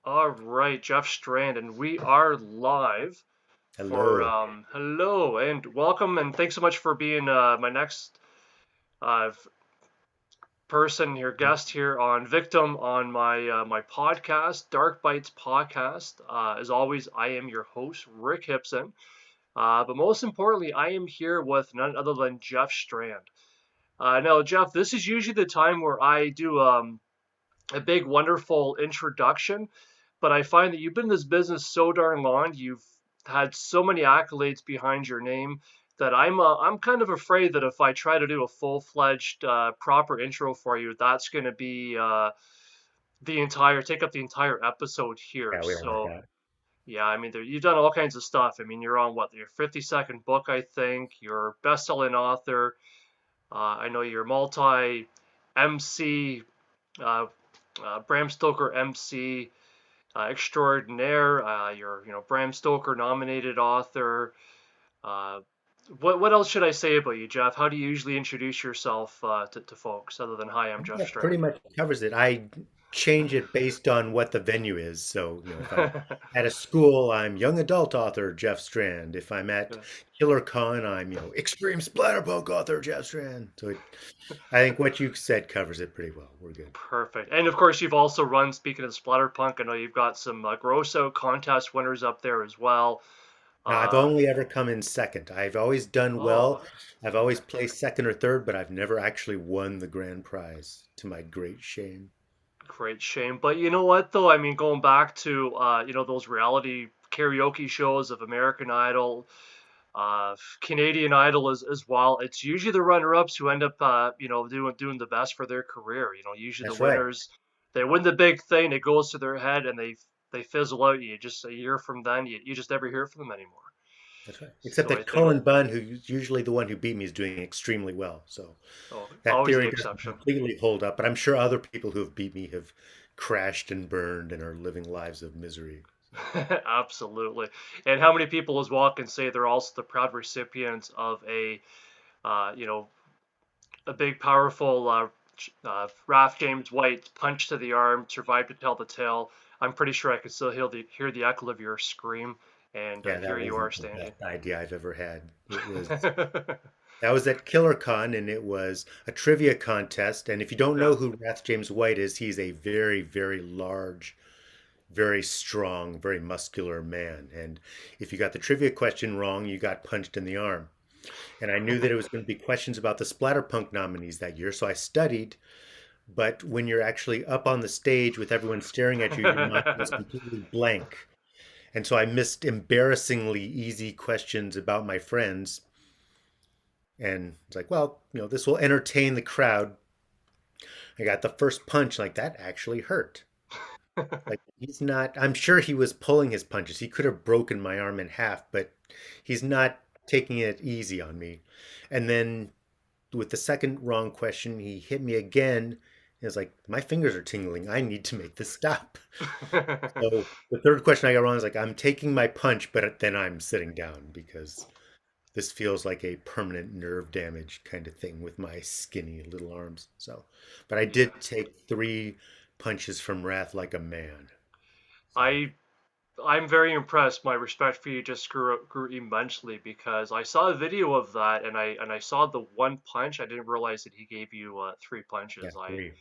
All right, Jeff Strand, and we are live for Hello. hello and welcome, and thanks so much for being my next person, your guest here on Victim on my podcast, Dark Bites podcast. As always, I am your host, Rick Hipson. But most importantly, I am here with none other than Jeff Strand. Now, Jeff, this is usually the time where I do a big, wonderful introduction. But I find that you've been in this business so darn long, you've had so many accolades behind your name that I'm kind of afraid that if I try to do a full-fledged proper intro for you, that's going to be the entire take up the entire episode here. Yeah, we don't want So that. yeah, I mean you've done all kinds of stuff. I mean you're on what your 52nd book, I think. You're a best-selling author. I know you're multi MC, uh, Bram Stoker MC extraordinaire. You're, Bram Stoker nominated author. Uh, what else should I say about you, Jeff? How do you usually introduce yourself to folks other than "Hi, I'm I think Jeff that pretty Strand"? much covers it. I change it based on what the venue is. So, if I'm at a school, I'm young adult author Jeff Strand. If I'm at Killer Con, I'm, extreme splatterpunk author Jeff Strand. I think what you said covers it pretty well. We're good. Perfect. And of course, you've also run. Speaking of Splatterpunk, I know you've got some gross out contest winners up there as well. Now, I've Uh, only ever come in second. I've always done oh, well. I've always placed second or third, but I've never actually won the grand prize, to my great shame. great shame. But you know what, though? I mean, going back to those reality karaoke shows of American Idol, Canadian Idol as well. It's usually the runner-ups who end up, doing the best for their career. Usually the That's right. winners, they win the big thing, it goes to their head, and they fizzle out. You just a year from then, you just never hear from them anymore. That's right. Except So I that think, Cullen Bunn, who's usually the one who beat me, is doing extremely well. So oh, that always the theory doesn't exception. completely hold up. But I'm sure other people who have beat me have crashed and burned and are living lives of misery. Absolutely. And how many people as well can say they're also the proud recipients of uh, you know, a big, powerful Raph James White punch to the arm, survived to tell the tale. I'm pretty sure I could still hear the echo of your scream, and Yeah, here that you are wasn't the standing. best idea I've ever had. That was at KillerCon, and it was a trivia contest. And if you don't Yeah. know who Wrath James White is, he's a very, very large, very strong, very muscular man. And if you got the trivia question wrong, you got punched in the arm. And I knew that it was going to be questions about the Splatterpunk nominees that year, so I studied. But when you're actually up on the stage with everyone staring at you, your mind is completely blank. And so I missed embarrassingly easy questions about my friends. And it's like, well, this will entertain the crowd. I got the first punch, like that actually hurt. Like he's not, I'm sure he was pulling his punches. He could have broken my arm in half, but he's not taking it easy on me. And then with the second wrong question, he hit me again. It's like, my fingers are tingling. I need to make this stop. So the third question I got wrong is like, I'm taking my punch, but then I'm sitting down because this feels like a permanent nerve damage kind of thing with my skinny little arms. So, but I Yeah. did take three punches from Wrath like a man. So, I I'm very impressed. My respect for you just grew immensely because I saw a video of that, and I saw the one punch. I didn't realize that he gave you three yeah, punches. I three.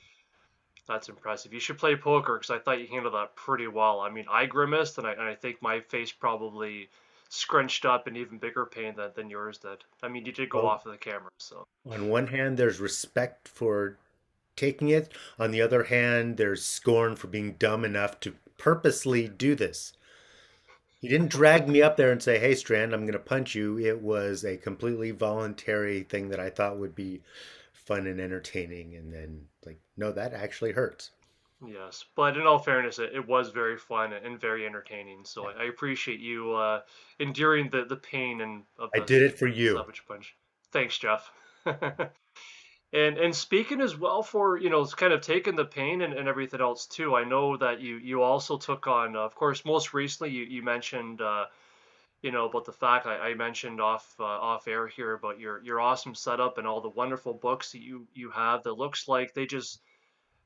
That's impressive. You should play poker because I thought you handled that pretty well. I mean, I grimaced, and I think my face probably scrunched up in even bigger pain than yours did. I mean, you did go Well, off of the camera, so. on one hand, there's respect for taking it. On the other hand, there's scorn for being dumb enough to purposely do this. He didn't drag me up there and say, "Hey, Strand, I'm going to punch you." It was a completely voluntary thing that I thought would be fun and entertaining. And then, like, no, that actually hurts. Yes, but in all fairness, it was very fun and very entertaining. So Yeah. I appreciate you enduring the pain and of I the did it for you. savage punch. Thanks, Jeff. And speaking as well for, kind of taking the pain and everything else too. I know that you also took on, of course, most recently you mentioned, about the fact I mentioned off air here about your awesome setup and all the wonderful books that you have that looks like they just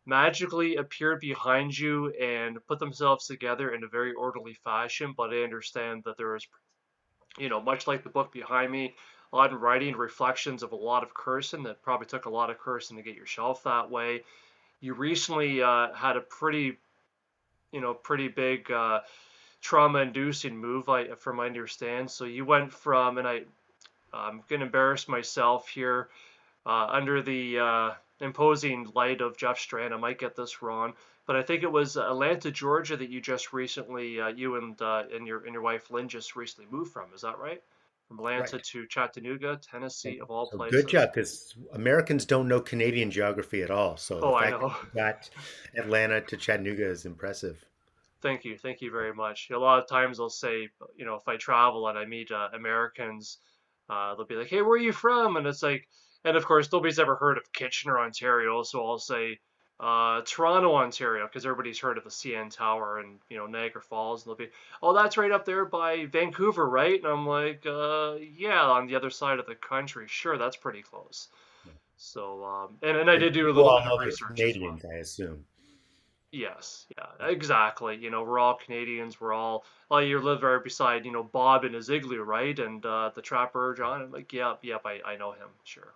magically appeared behind you and put themselves together in a very orderly fashion. But I understand that there is, much like the book behind me, a lot of writing reflections of a lot of cursing that probably took a lot of cursing to get your shelf that way. You recently had a pretty big trauma-inducing move, from my understand. So you went from, and I'm gonna embarrass myself here, under the imposing light of Jeff Strand. I might get this wrong, but I think it was Atlanta, Georgia, that you just recently, you and your wife Lynn just recently moved from. Is that right? From Atlanta Right. to Chattanooga, Tennessee, of all So good places. job, because Americans don't know Canadian geography at all. So the Oh, I fact that know. you got Atlanta to Chattanooga is impressive. Thank you very much. A lot of times they'll say, if I travel and I meet Americans, they'll be like, "Hey, where are you from?" And it's like, and of course nobody's ever heard of Kitchener, Ontario, so I'll say Toronto, Ontario, because everybody's heard of the CN Tower and Niagara Falls, and they'll be, "Oh, that's right up there by Vancouver, right?" And I'm like, "Yeah, on the other side of the country. Sure, that's pretty close." So, and I And did do a you little all bit of know they're research as well. Canadians, I assume. Yes, yeah, exactly. We're all Canadians. We're all, oh, you live right beside, Bob in his igloo, right? And the trapper John. I'm like, yep, yep, I know him. Sure,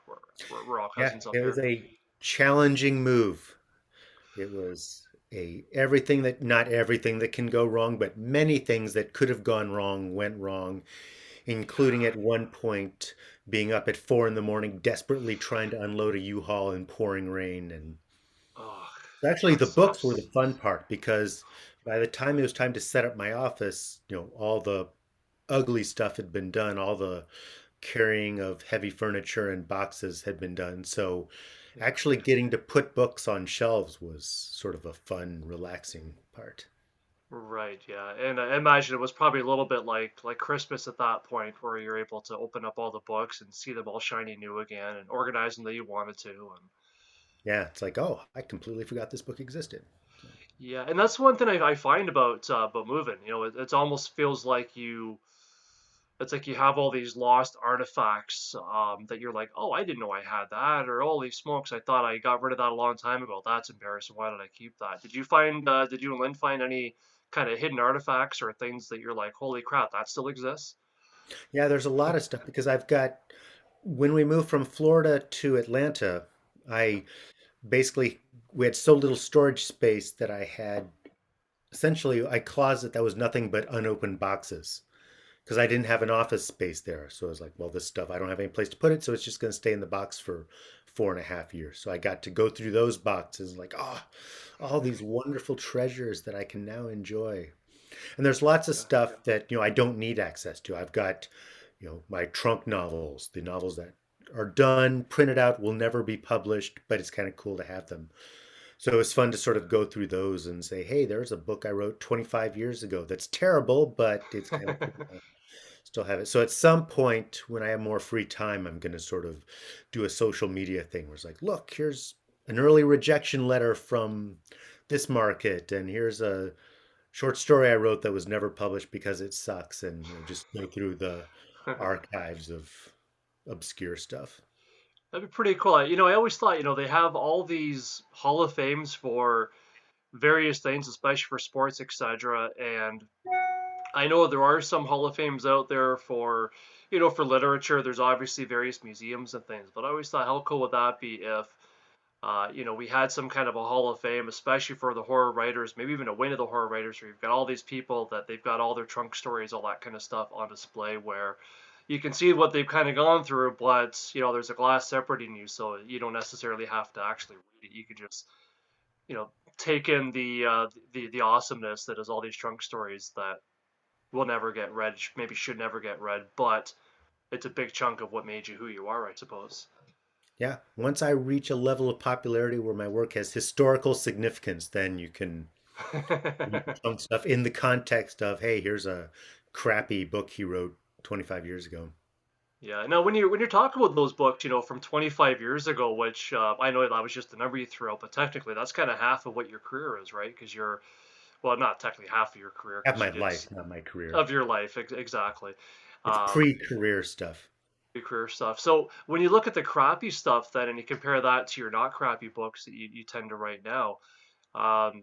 we're all Yeah, cousins up it was here. a challenging move. It was a everything that not everything that can go wrong, but many things that could have gone wrong went wrong, including at one point being up at 4 in the morning, desperately trying to unload a U-Haul in pouring rain. And Oh, actually, that the books were the sucks. fun part because by the time it was time to set up my office, all the ugly stuff had been done, all the carrying of heavy furniture and boxes had been done. So Yeah, actually getting to put books on shelves was sort of a fun, relaxing part. right. Yeah, and I imagine it was probably a little bit like Christmas at that point, where you're able to open up all the books and see them all shiny new again and organize them that you wanted to. And Yeah, it's like, oh, I completely forgot this book existed. So, yeah, and that's one thing I find about moving. It almost feels like it's like you have all these lost artifacts, that you're like, oh, I didn't know I had that, or holy smokes, I thought I got rid of that a long time ago. That's embarrassing. Why did I keep that? Did you and Lynn find any kind of hidden artifacts or things that you're like, holy crap, that still exists? yeah, there's a lot of stuff because when we moved from Florida to Atlanta, I basically, we had so little storage space that I had essentially a closet that was nothing but unopened boxes because I didn't have an office space there. So I was like, well, this stuff, I don't have any place to put it. So it's just going to stay in the box for 4.5 years. So I got to go through those boxes like, oh, all these wonderful treasures that I can now enjoy. And there's lots of Yeah. stuff that, I don't need access to. I've got, my trunk novels, the novels that are done, printed out, will never be published, but it's kind of cool to have them. So it was fun to sort of go through those and say, hey, there's a book I wrote 25 years ago that's terrible, but it's kind of cool to still have it. So at some point when I have more free time, I'm going to sort of do a social media thing where it's like, look, here's an early rejection letter from this market, and here's a short story I wrote that was never published because it sucks, and just go through the archives of obscure stuff. That'd be pretty cool. I always thought, they have all these Hall of Fames for various things, especially for sports, etc. And I know there are some Hall of Fames out there for literature. There's obviously various museums and things, but I always thought, how cool would that be if, we had some kind of a Hall of Fame, especially for the horror writers, maybe even a wing of the horror writers, where you've got all these people that they've got all their trunk stories, all that kind of stuff on display, where you can see what they've kind of gone through, but there's a glass separating you, so you don't necessarily have to actually read it. You could just, you know, take in the awesomeness that is all these trunk stories that will never get read, maybe should never get read, but it's a big chunk of what made you who you are, I suppose. Yeah, once I reach a level of popularity where my work has historical significance, then you can chunk stuff in the context of, hey, here's a crappy book he wrote 25 years ago. Yeah. Now, when you're talking about those books, from 25 years ago, which I know that was just the number you threw out, but technically that's kind of half of what your career is, right? Because you're, well, not technically half of your career Have because my you did life, not my career. of your life, exactly. It's Um, pre-career stuff. Your career stuff. So when you look at the crappy stuff then and you compare that to your not crappy books that you tend to write now,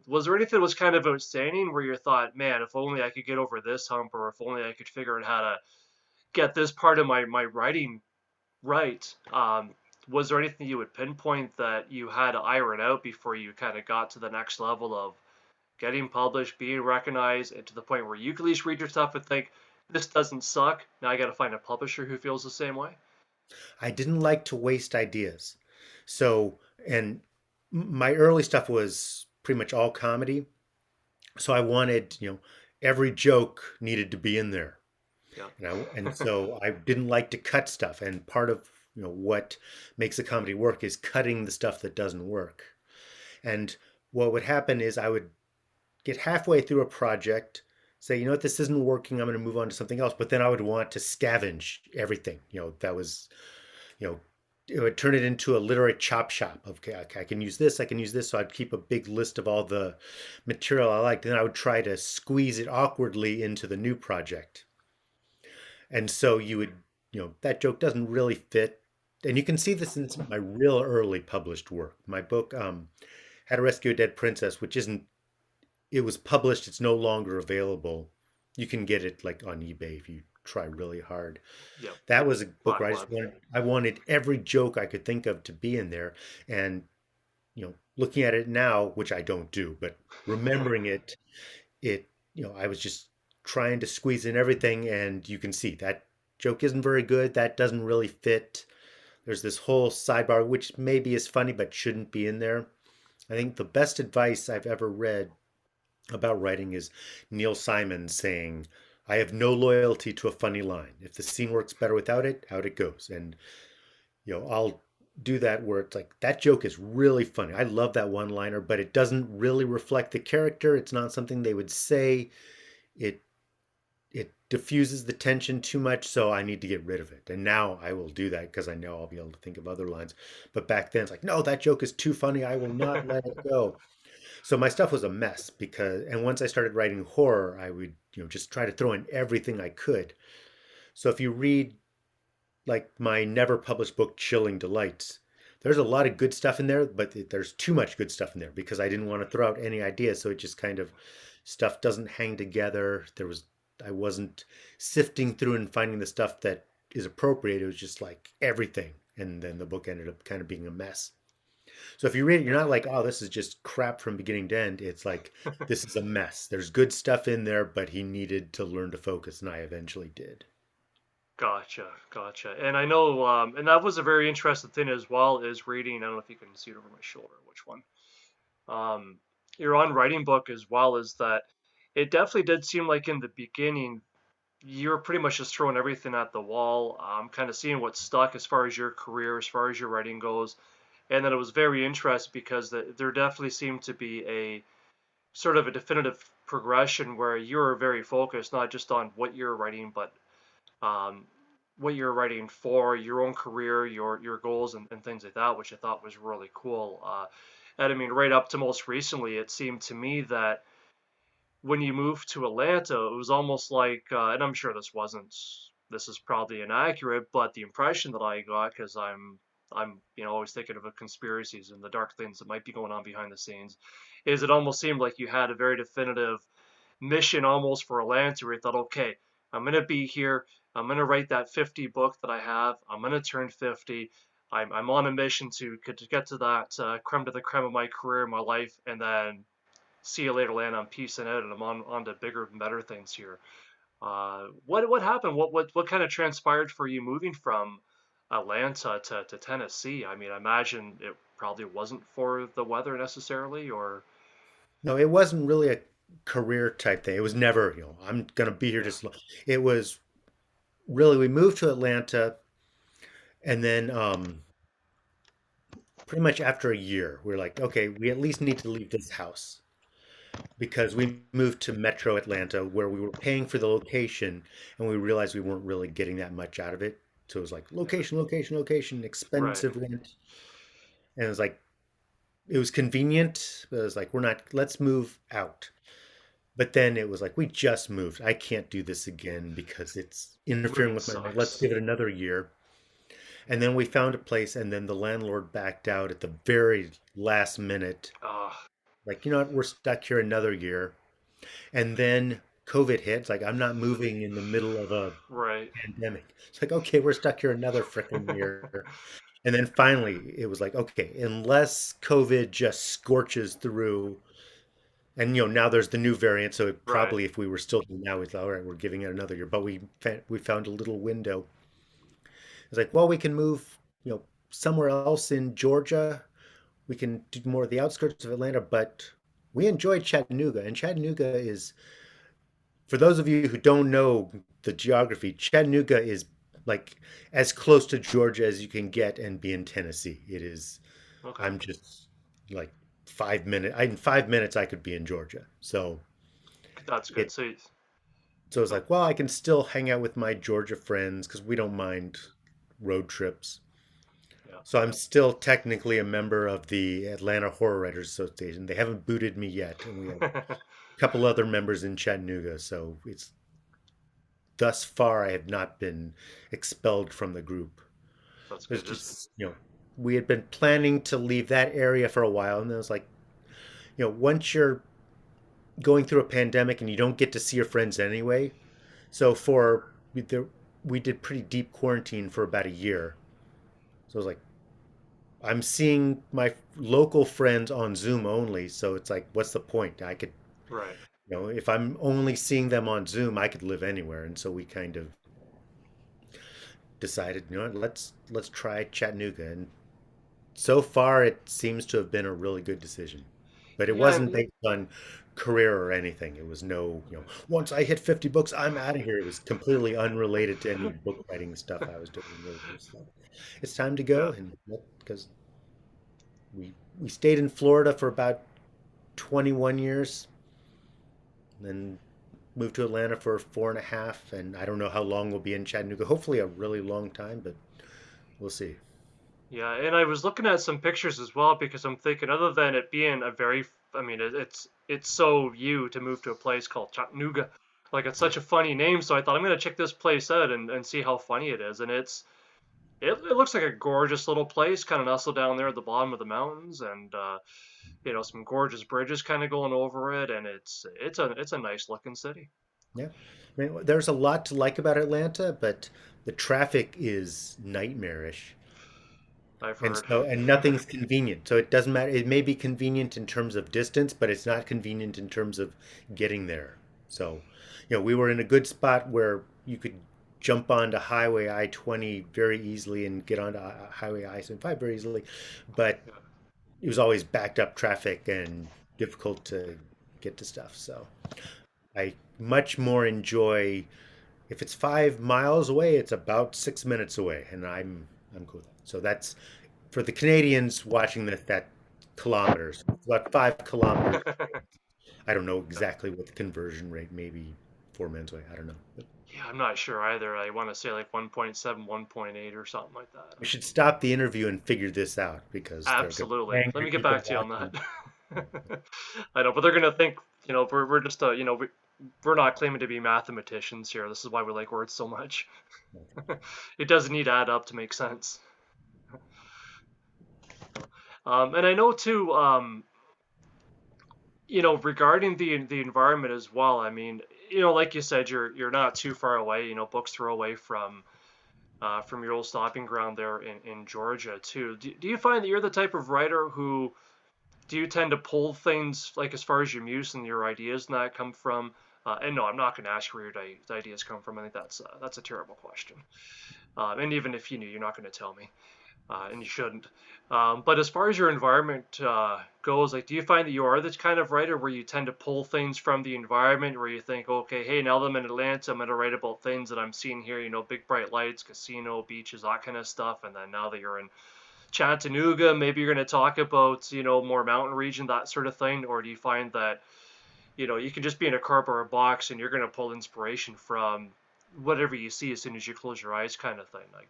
was there anything that was kind of outstanding where you thought, man, if only I could get over this hump, or if only I could figure out how to get this part of my writing right? Was there anything you would pinpoint that you had to iron out before you kind of got to the next level of getting published, being recognized, and to the point where you can at least read your stuff and think, this doesn't suck. Now I got to find a publisher who feels the same way? I didn't like to waste ideas. So, and my early stuff was pretty much all comedy. So I wanted, every joke needed to be in there. Yeah. And so I didn't like to cut stuff. And part of, what makes a comedy work is cutting the stuff that doesn't work. And what would happen is I would get halfway through a project, say, you know what, this isn't working. I'm going to move on to something else. But then I would want to scavenge everything, that was, you know, it would turn it into a literary chop shop. Okay, I can use this, I can use this. So I'd keep a big list of all the material I liked, and then I would try to squeeze it awkwardly into the new project. And so you would, that joke doesn't really fit. And you can see this in some of my real early published work. My book, How to Rescue a Dead Princess, which isn't, it was published, it's no longer available. You can get it like on eBay if you try really hard. Yeah. That was a book Black where Web. I wanted every joke I could think of to be in there. And, looking at it now, which I don't do, but remembering it, I was just trying to squeeze in everything, and you can see that joke isn't very good. That doesn't really fit. There's this whole sidebar, which maybe is funny, but shouldn't be in there. I think the best advice I've ever read about writing is Neil Simon saying, I have no loyalty to a funny line. If the scene works better without it, out it goes. And, I'll do that where it's like, that joke is really funny. I love that one liner, but it doesn't really reflect the character. It's not something they would say. It it diffuses the tension too much, so I need to get rid of it. And now I will do that because I know I'll be able to think of other lines. But back then it's like, no, that joke is too funny. I will not let it go. So my stuff was a mess and once I started writing horror, I would, just try to throw in everything I could. So if you read like my never published book, Chilling Delights, there's a lot of good stuff in there, but there's too much good stuff in there because I didn't want to throw out any ideas. So it just kind of stuff doesn't hang together. I wasn't sifting through and finding the stuff that is appropriate. It was just like everything. And then the book ended up kind of being a mess. So if you read it, you're Yeah. not like, oh, this is just crap from beginning to end. It's like, this is a mess. There's good stuff in there, but he needed to learn to focus, and I eventually did. Gotcha, gotcha. And I know, and that was a very interesting thing as well, is reading. I don't know if you can see it over my shoulder, which one. Um, your on writing book as well, is that it definitely did seem like in the beginning you were pretty much just throwing everything at the wall, kind of seeing what stuck as far as your career, as far as your writing goes. And then it was very interesting because there definitely seemed to be a sort of a definitive progression where you were very focused, not just on what you're writing, but um, what you're writing for your own career, your goals, and things like that, which I thought was really cool. And I mean, right up to most recently, it seemed to me that when you moved to Atlanta, it was almost like, and I'm sure this is probably inaccurate, but the impression that I got, because I'm always thinking of conspiracies and the dark things that might be going on behind the scenes, is it almost seemed like you had a very definitive mission almost for Atlanta, where you thought, okay, I'm gonna be here, I'm gonna write that 50 book that I have, I'm gonna turn 50. I'm on a mission to get to that creme de the creme of my career, my life, and then see you later, land. I'm peacing out, and I'm on to bigger and better things here. What happened? What kind of transpired for you moving from Atlanta to Tennessee? I mean, I imagine it probably wasn't for the weather necessarily, or No, it wasn't really a career type thing. It was never, I'm going to be here yeah, just. It was really, we moved to Atlanta, and then pretty much after a year, we are like, okay, we at least need to leave this house because we moved to Metro Atlanta where we were paying for the location and we realized we weren't really getting that much out of it. So it was like yeah, location, location, location, right. expensive rent. And it was like, it was convenient, but it was like, we're not, let's move out. But then it was like, we just moved. I can't do this again because it's interfering Moving with my life. Let's sucks. give it another year. And then we found a place, and then the landlord backed out at the very last minute. Ah, Like, you know what, we're stuck here another year. And then COVID hits. Like, I'm not moving in the middle of a right. pandemic. It's like, okay, we're stuck here another freaking year. And then finally, it was like, okay, unless COVID just scorches through, and now there's the new variant. So it Right. probably, if we were still now, we thought, all right, we're giving it another year. But we found a little window. It's like, well, we can move, somewhere else in Georgia. We can do more of the outskirts of Atlanta, but we enjoy Chattanooga, and Chattanooga is, for those of you who don't know the geography, Chattanooga is like as close to Georgia as you can get and be in Tennessee. It is, Okay. I'm just like 5 minutes. In 5 minutes, I could be in Georgia. That's good. It, So, so it's so like, well, I can still hang out with my Georgia friends because we don't mind road trips. So I'm still technically a member of the Atlanta Horror Writers Association. They haven't booted me yet, and we have yeah. a couple other members in Chattanooga. So it's thus far I have not been expelled from the group. That's It's good. Just just, we had been planning to leave that area for a while, and then it was like, once you're going through a pandemic and you don't get to see your friends anyway. So we did pretty deep quarantine for about a year. So it was like, I'm seeing my local friends on Zoom only, so it's like, what's the point? I could, right. if I'm only seeing them on Zoom, I could live anywhere. And so we kind of decided, what, let's try Chattanooga. And so far, it seems to have been a really good decision. But it Yeah. wasn't based on career or anything. It was no, once I hit 50 books, I'm out of here. It was completely unrelated to any book writing stuff I was doing. It was just like, it's time to Yeah. go, and because we stayed in Florida for about 21 years, then moved to Atlanta for 4.5, and I don't know how long we'll be in Chattanooga. Hopefully, a really long time, but we'll see. Yeah, and I was looking at some pictures as well because I'm thinking, other than it being a very, I mean, it's so you to move to a place called Chattanooga, like it's Yeah, such a funny name. So I thought I'm gonna check this place out and see how funny it is. And it looks like a gorgeous little place, kind of nestled down there at the bottom of the mountains, and some gorgeous bridges kind of going over it, and it's a nice looking city. yeah. I mean, there's a lot to like about Atlanta, but the traffic is nightmarish. I've And heard. so, and nothing's convenient. So it doesn't matter. It may be convenient in terms of distance, but it's not convenient in terms of getting there. So, we were in a good spot where you could jump onto Highway I-20 very easily and get onto Highway I-75 very easily, but Yeah. it was always backed up traffic and difficult to get to stuff. So I much more enjoy, if it's 5 miles away, it's about 6 minutes away, and I'm cool with that. So that's for the Canadians watching that kilometers. About 5 kilometers. I don't know Yeah. exactly what the conversion rate, maybe 4 minutes away. I don't know. But Yeah, I'm not sure either. I want to say like 1.7, 1.8 or something like that. we should stop the interview and figure this out because there are going to be Absolutely. Let angry me get people back to you on watching. that. I know, but they're gonna think, we're just we're not claiming to be mathematicians here. This is why we like words so much. It doesn't need to add up to make sense. And I know too, regarding the environment as well. I mean, like you said, you're not too far away. Books throw away from your old stopping ground there in Georgia too. Do you find that you're the type of writer who do you tend to pull things like as far as your muse and your ideas and that come from? And no, I'm not going to ask where your ideas come from. I think that's a terrible question. And even if you knew, you're not going to tell me, and you shouldn't. But as far as your environment goes, like, do you find that you are this kind of writer where you tend to pull things from the environment, where you think, okay, hey, now that I'm in Atlanta, I'm going to write about things that I'm seeing here, big bright lights, casino, beaches, that kind of stuff, and then now that you're in Chattanooga, maybe you're going to talk about, more mountain region, that sort of thing? Or do you find that, you can just be in a cardboard box and you're going to pull inspiration from whatever you see as soon as you close your eyes, kind of thing? Like,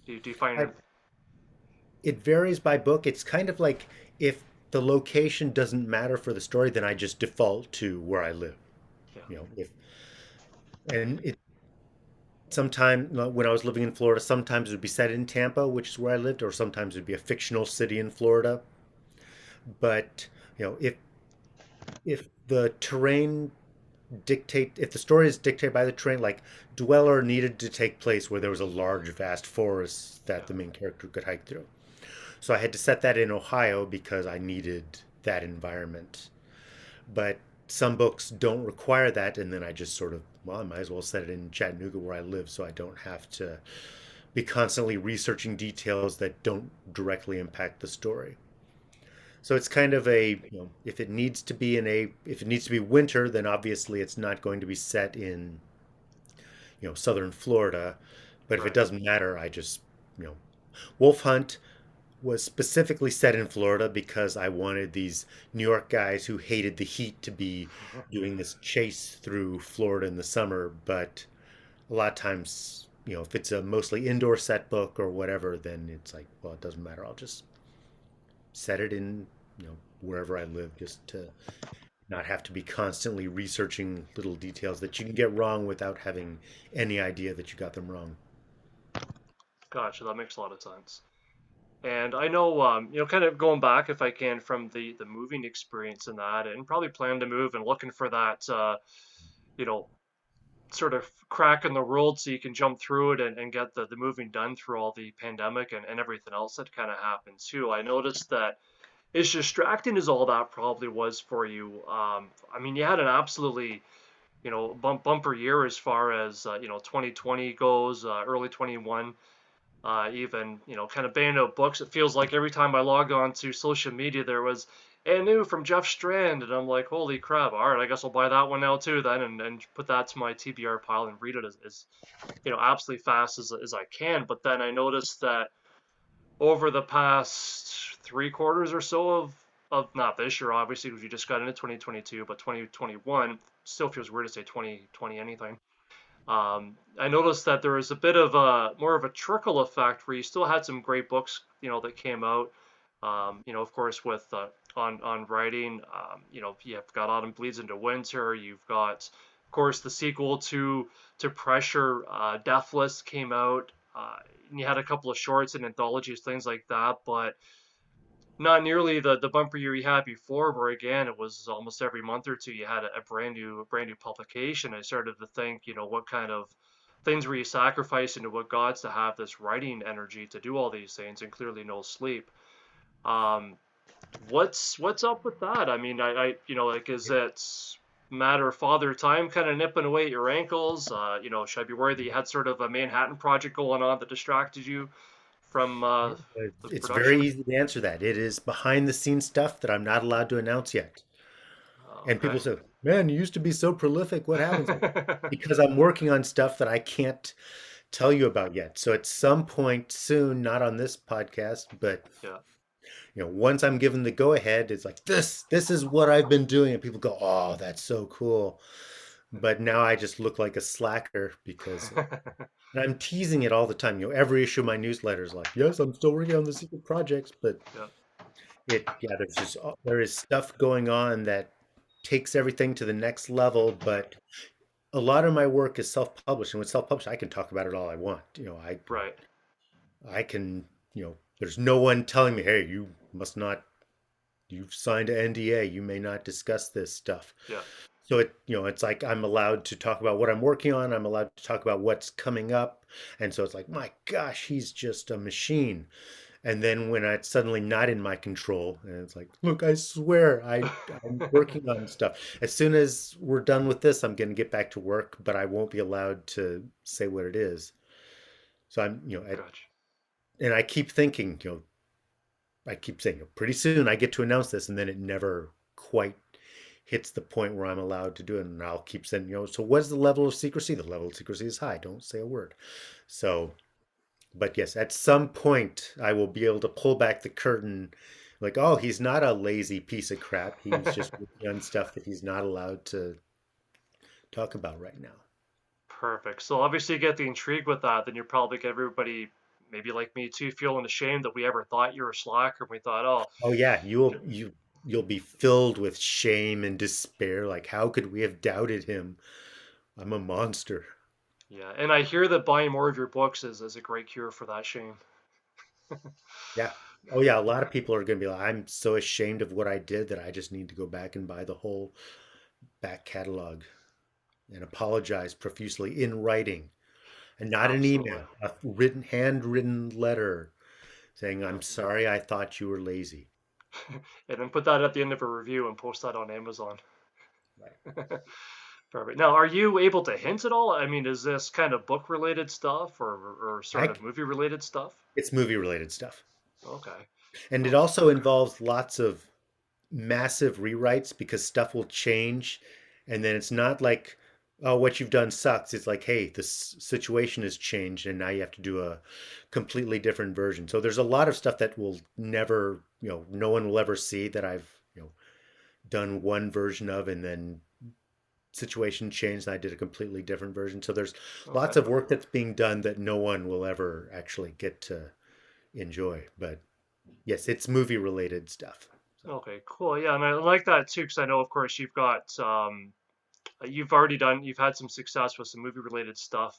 do you find, I, it varies by book. It's kind of like if the location doesn't matter for the story, then I just default to where I live. yeah, If and it sometime when I was living in Florida, sometimes it would be set in Tampa, which is where I lived, or sometimes it would be a fictional city in Florida. But if the terrain if the story is dictated by the terrain, like Dweller needed to take place where there was a large, vast forest that Yeah, the main character could hike through. So I had to set that in Ohio because I needed that environment. But some books don't require that, and then I just sort of, well, I might as well set it in Chattanooga where I live so I don't have to be constantly researching details that don't directly impact the story. So it's kind of a, if it needs to be if it needs to be winter, then obviously it's not going to be set in, southern Florida. But if it right. doesn't matter, I just, you know, Wolf Hunt was specifically set in Florida because I wanted these New York guys who hated the heat to be doing this chase through Florida in the summer. But a lot of times, if it's a mostly indoor set book or whatever, then it's like, well, it doesn't matter. I'll just set it in, wherever I live, just to not have to be constantly researching little details that you can get wrong without having any idea that you got them wrong. Gotcha. That makes a lot of sense. And I know, kind of going back if I can from the moving experience and that, and probably plan to move and looking for that, you know, sort of crack in the world so you can jump through it and get the moving done through all the pandemic and everything else that kind of happened too. I noticed that as distracting as all that probably was for you, I mean, you had an absolutely, bumper year as far as, 2020 goes, early 21. Even kind of banning out books. It feels like every time I log on to social media, there was a new from Jeff Strand, and I'm like, holy crap! All right, I guess I'll buy that one now too then, and put that to my TBR pile and read it as absolutely fast as I can. But then I noticed that over the past 3 quarters or so of not this year, obviously, because we just got into 2022, but 2021 still feels weird to say 2020 anything. I noticed that there was a bit of a more of a trickle effect where you still had some great books, that came out. Of course, with on writing, you've got Autumn Bleeds into Winter. You've got, of course, the sequel to Pressure, Deathless came out. And you had a couple of shorts and anthologies, things like that, but not nearly the bumper year you had before, where again it was almost every month or two you had a brand new publication. I started to think, what kind of things were you sacrificing to what gods to have this writing energy to do all these things, and clearly no sleep. Um, what's up with that? I mean, I like, is it matter of father time kind of nipping away at your ankles? Should I be worried that you had sort of a Manhattan project going on that distracted you from the It's very production? easy to answer that. It is behind the scenes stuff that I'm not allowed to announce yet. And Okay. people say, man, you used to be so prolific. What happens? Because I'm working on stuff that I can't tell you about yet. So at some point soon, not on this podcast, but Yeah, once I'm given the go ahead, it's like this is what I've been doing, and people go, "Oh, that's so cool." But now I just look like a slacker because and I'm teasing it all the time. Every issue of my newsletter is like, "Yes, I'm still working on the secret projects," but yeah, there is stuff going on that takes everything to the next level. But a lot of my work is self-published, and with self-published, I can talk about it all I want. right. I can, there's no one telling me, "Hey, you must not you've signed an NDA. You may not discuss this stuff." Yeah, So it's like I'm allowed to talk about what I'm working on. I'm allowed to talk about what's coming up. And so it's like, my gosh, he's just a machine. And then when it's suddenly not in my control, and it's like, look, I swear I'm working on stuff. As soon as we're done with this, I'm going to get back to work, but I won't be allowed to say what it is. So gotcha. and I keep thinking, I keep saying, pretty soon I get to announce this, and then it never quite hits the point where I'm allowed to do it. And I'll keep saying, so what's the level of secrecy? The level of secrecy is high. Don't say a word. So, but yes, at some point I will be able to pull back the curtain like, oh, he's not a lazy piece of crap. He's just working on stuff that he's not allowed to talk about right now. Perfect. So obviously you get the intrigue with that, then you're probably get everybody, maybe like me too, feeling ashamed that we ever thought you were a slacker. And we thought, oh, Oh yeah, you'll be filled with shame and despair. Like, how could we have doubted him? I'm a monster. Yeah, and I hear that buying more of your books is a great cure for that shame. Yeah. Oh yeah, a lot of people are going to be like, I'm so ashamed of what I did that I just need to go back and buy the whole back catalog and apologize profusely in writing and not an Absolutely. email, a written, handwritten letter saying, Yeah. I'm sorry, I thought you were lazy. And then put that at the end of a review and post that on Amazon. Right. Perfect. Now, are you able to hint at all? I mean, is this kind of book related stuff or sort I, of movie related stuff? it's movie related stuff. Okay. And it Oh, also involves lots of massive rewrites because stuff will change. And then it's not like, oh, what you've done sucks. It's like, hey, this situation has changed and now you have to do a completely different version. So there's a lot of stuff that will never, no one will ever see that I've, done one version of and then situation changed and I did a completely different version. So there's lots okay. of work that's being done that no one will ever actually get to enjoy. But yes, it's movie related stuff. So Okay, cool. Yeah, and I like that too because I know, of course, you've had some success with some movie related stuff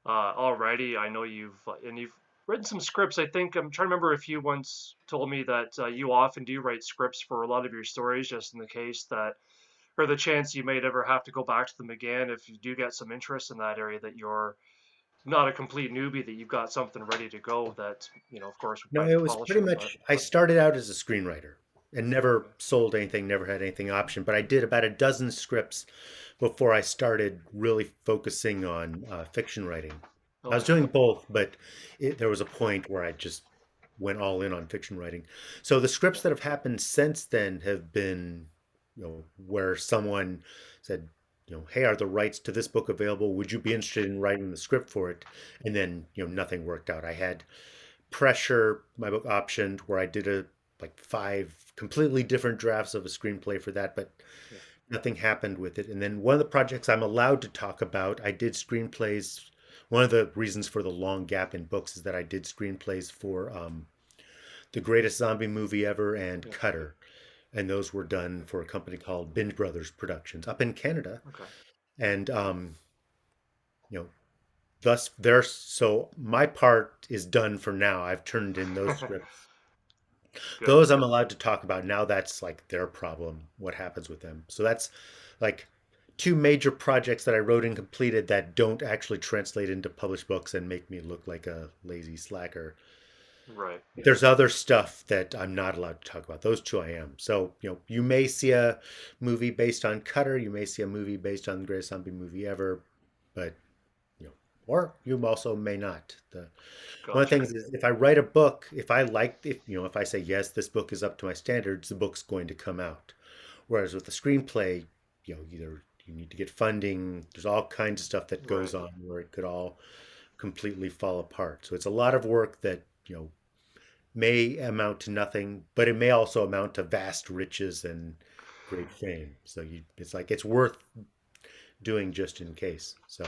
already. I know you've written some scripts. I think I'm trying to remember if you once told me that you often do write scripts for a lot of your stories, just in the case that, or the chance you might ever have to go back to them again if you do get some interest in that area, that you're not a complete newbie, that you've got something ready to go that, of course, no, might be it was pretty publishable. But much, I started out as a screenwriter and never okay, sold anything, never had anything option, but I did about a dozen scripts before I started really focusing on fiction writing. I was okay, doing both, but there was a point where I just went all in on fiction writing. So the yeah, scripts that have happened since then have been, where someone said, hey, are the rights to this book available? Would you be interested in writing the script for it? And then, nothing worked out. I had Pressure, my book optioned, where I did like five completely different drafts of a screenplay for that, but yeah. nothing happened with it. And then one of the projects I'm allowed to talk about, I did screenplays. One of the reasons for the long gap in books is that I did screenplays for The Greatest Zombie Movie Ever and Yeah. Cutter. And those were done for a company called Binge Brothers Productions up in Canada. Okay. And, you know, thus there, so my part is done for now. I've turned in those scripts. Good. Those I'm allowed to talk about. Now that's like their problem, what happens with them. So that's like two major projects that I wrote and completed that don't actually translate into published books and make me look like a lazy slacker. Right. There's other stuff that I'm not allowed to talk about. Those two I am. So, you may see a movie based on Cutter, you may see a movie based on the greatest zombie movie ever, but or you also may not. One of the Gotcha. things is if I write a book, if I like, if I say yes, this book is up to my standards, the book's going to come out. Whereas with the screenplay, either you need to get funding. There's all kinds of stuff that goes Right. on where it could all completely fall apart. So it's a lot of work that may amount to nothing, but it may also amount to vast riches and great fame. So it's like it's worth doing just in case. So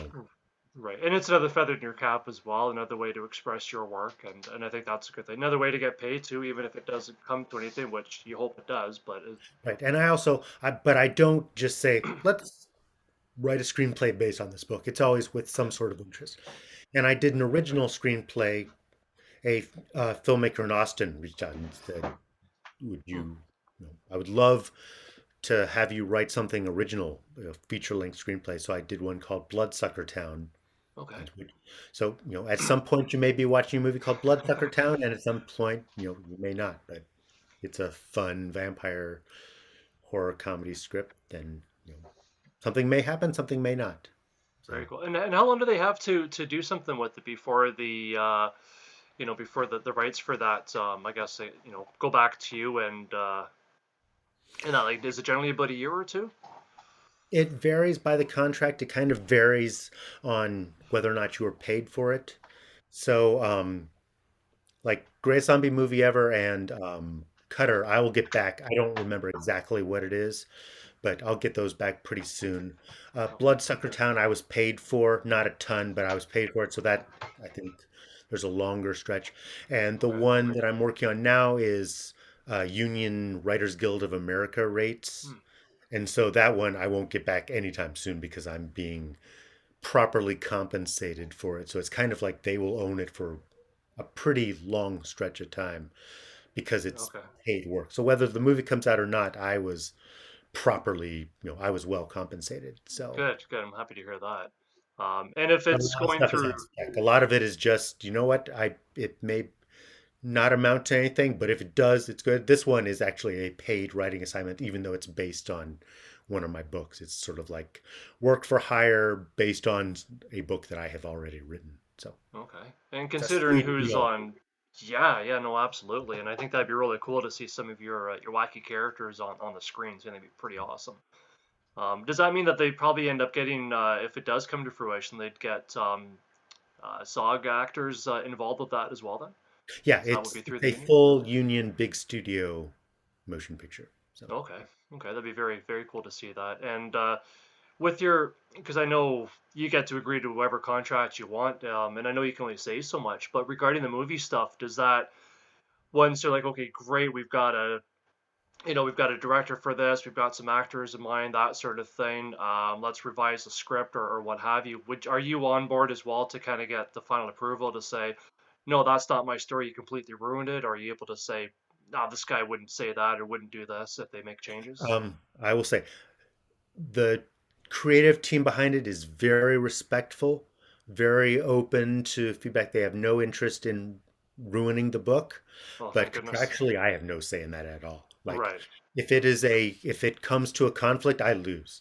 Right. And it's another feather in your cap as well, another way to express your work, and I think that's a good thing. Another way to get paid too, even if it doesn't come to anything, which you hope it does, but right, and but I don't just say let's write a screenplay based on this book. It's always with some yeah. sort of interest. And I did an original screenplay. A filmmaker in Austin reached out and said, "Would Hmm. I would love to have you write something original, feature-length screenplay." So I did one called Bloodsucker Town. Okay. So at some point you may be watching a movie called Bloodsucker Town, and at some point you may not. But it's a fun vampire horror comedy script, and something may happen, something may not. Very So cool. And how long do they have to do something with it before before the rights for that, I guess they, go back to you and that, like, is it generally about a year or two? it varies by the contract. It kind of varies on whether or not you were paid for it. So, like Greatest Zombie Movie Ever and Cutter, I will get back. I don't remember exactly what it is, but I'll get those back pretty soon. Okay. Bloodsucker Town, I was paid for, not a ton, but I was paid for it. So that I think there's a longer stretch. And the Okay. one that I'm working on now is Union Writers Guild of America rates. Hmm. And so that one I won't get back anytime soon because I'm being properly compensated for it. So it's kind of like they will own it for a pretty long stretch of time because it's Okay. paid work. So whether the movie comes out or not, I was properly, I was well compensated. So Good, good. I'm happy to hear that. And if but a it's lot of going stuff is through, on spec. A lot of it is just, you know what, it may not amount to anything, but if it does, it's good. This one is actually a paid writing assignment, even though it's based on one of my books. It's sort of like work for hire based on a book that I have already written. So okay. And it's a considering sweet who's deal. on, yeah, yeah, no, absolutely. And I think that'd be really cool to see some of your wacky characters on the screen. It's gonna be pretty awesome. Does that mean that they probably end up getting, if it does come to fruition, they'd get SOG actors involved with that as well then? Yeah, So that would be it's through the a union? full union big studio motion picture. So Okay. Okay, that'd be very, very cool to see that. And with your, because I know you get to agree to whatever contract you want, and I know you can only say so much, but regarding the movie stuff, does that, once they're like, okay, great, we've got a director for this, we've got some actors in mind, that sort of thing, let's revise the script or what have you, are you on board as well to kind of get the final approval to say, no, that's not my story, you completely ruined it? Or are you able to say, nah, this guy wouldn't say that or wouldn't do this if they make changes? I will say the creative team behind it is very respectful, very open to feedback. They have no interest in ruining the book, Oh, but thank goodness. contractually, I have no say in that at all. Like, Right. if it comes to a conflict, I lose.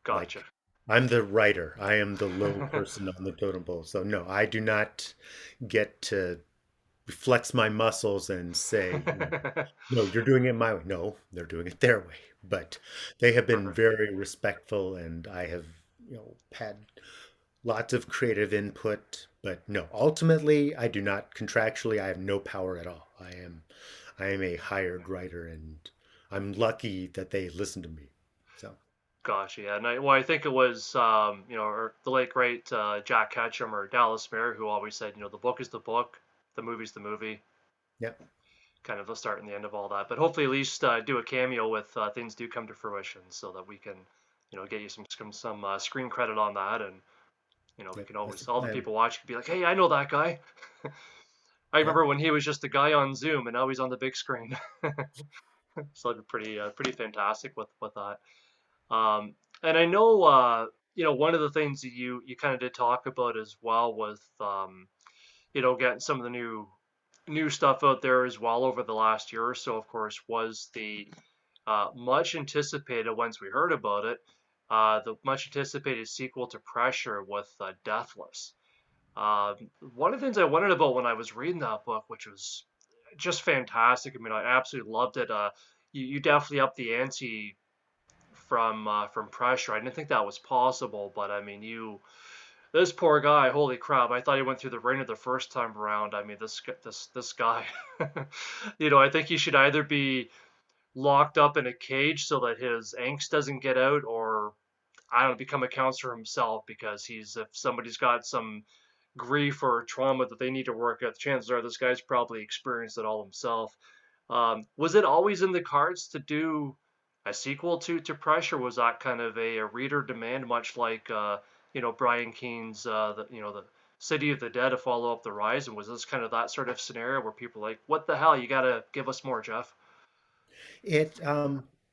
Gotcha. Like, I'm the writer. I am the low person on the totem pole. So no, I do not get to flex my muscles and say, no, you're doing it my way. No, they're doing it their way. But they have been Perfect. very respectful, and I have, had lots of creative input. But no, ultimately, I do not contractually. I have no power at all. I am a hired writer, and I'm lucky that they listen to me. So Gosh, yeah. And I think it was, or the late great Jack Ketchum or Dallas Mayer who always said, the book is the book, the movie's the movie, yeah, kind of the start and the end of all that. But hopefully, at least do a cameo if things do come to fruition, so that we can, get you some screen credit on that, and we yep, can that's the always all the plan. people watching can be like, hey, I know that guy. I Yep. remember when he was just a guy on Zoom, and now he's on the big screen. So that'd be pretty fantastic with that. And I know, one of the things that you kind of did talk about as well with, getting some of the new stuff out there as well over the last year or so. Of course, was the much anticipated once we heard about it, the much anticipated sequel to Pressure with Deathless. One of the things I wondered about when I was reading that book, which was just fantastic. I mean, I absolutely loved it. You definitely upped the ante from Pressure. I didn't think that was possible, but I mean, this poor guy, holy crap! I thought he went through the ringer the first time around. I mean, this guy, I think he should either be locked up in a cage so that his angst doesn't get out, or I don't know, become a counselor himself because if somebody's got some grief or trauma that they need to work out, the chances are this guy's probably experienced it all himself. Was it always in the cards to do a sequel to Pressure? Was that kind of a reader demand, much like Brian Keene's the City of the Dead to follow up the Rise? And was this kind of that sort of scenario where people are like, what the hell? You got to give us more, Jeff. It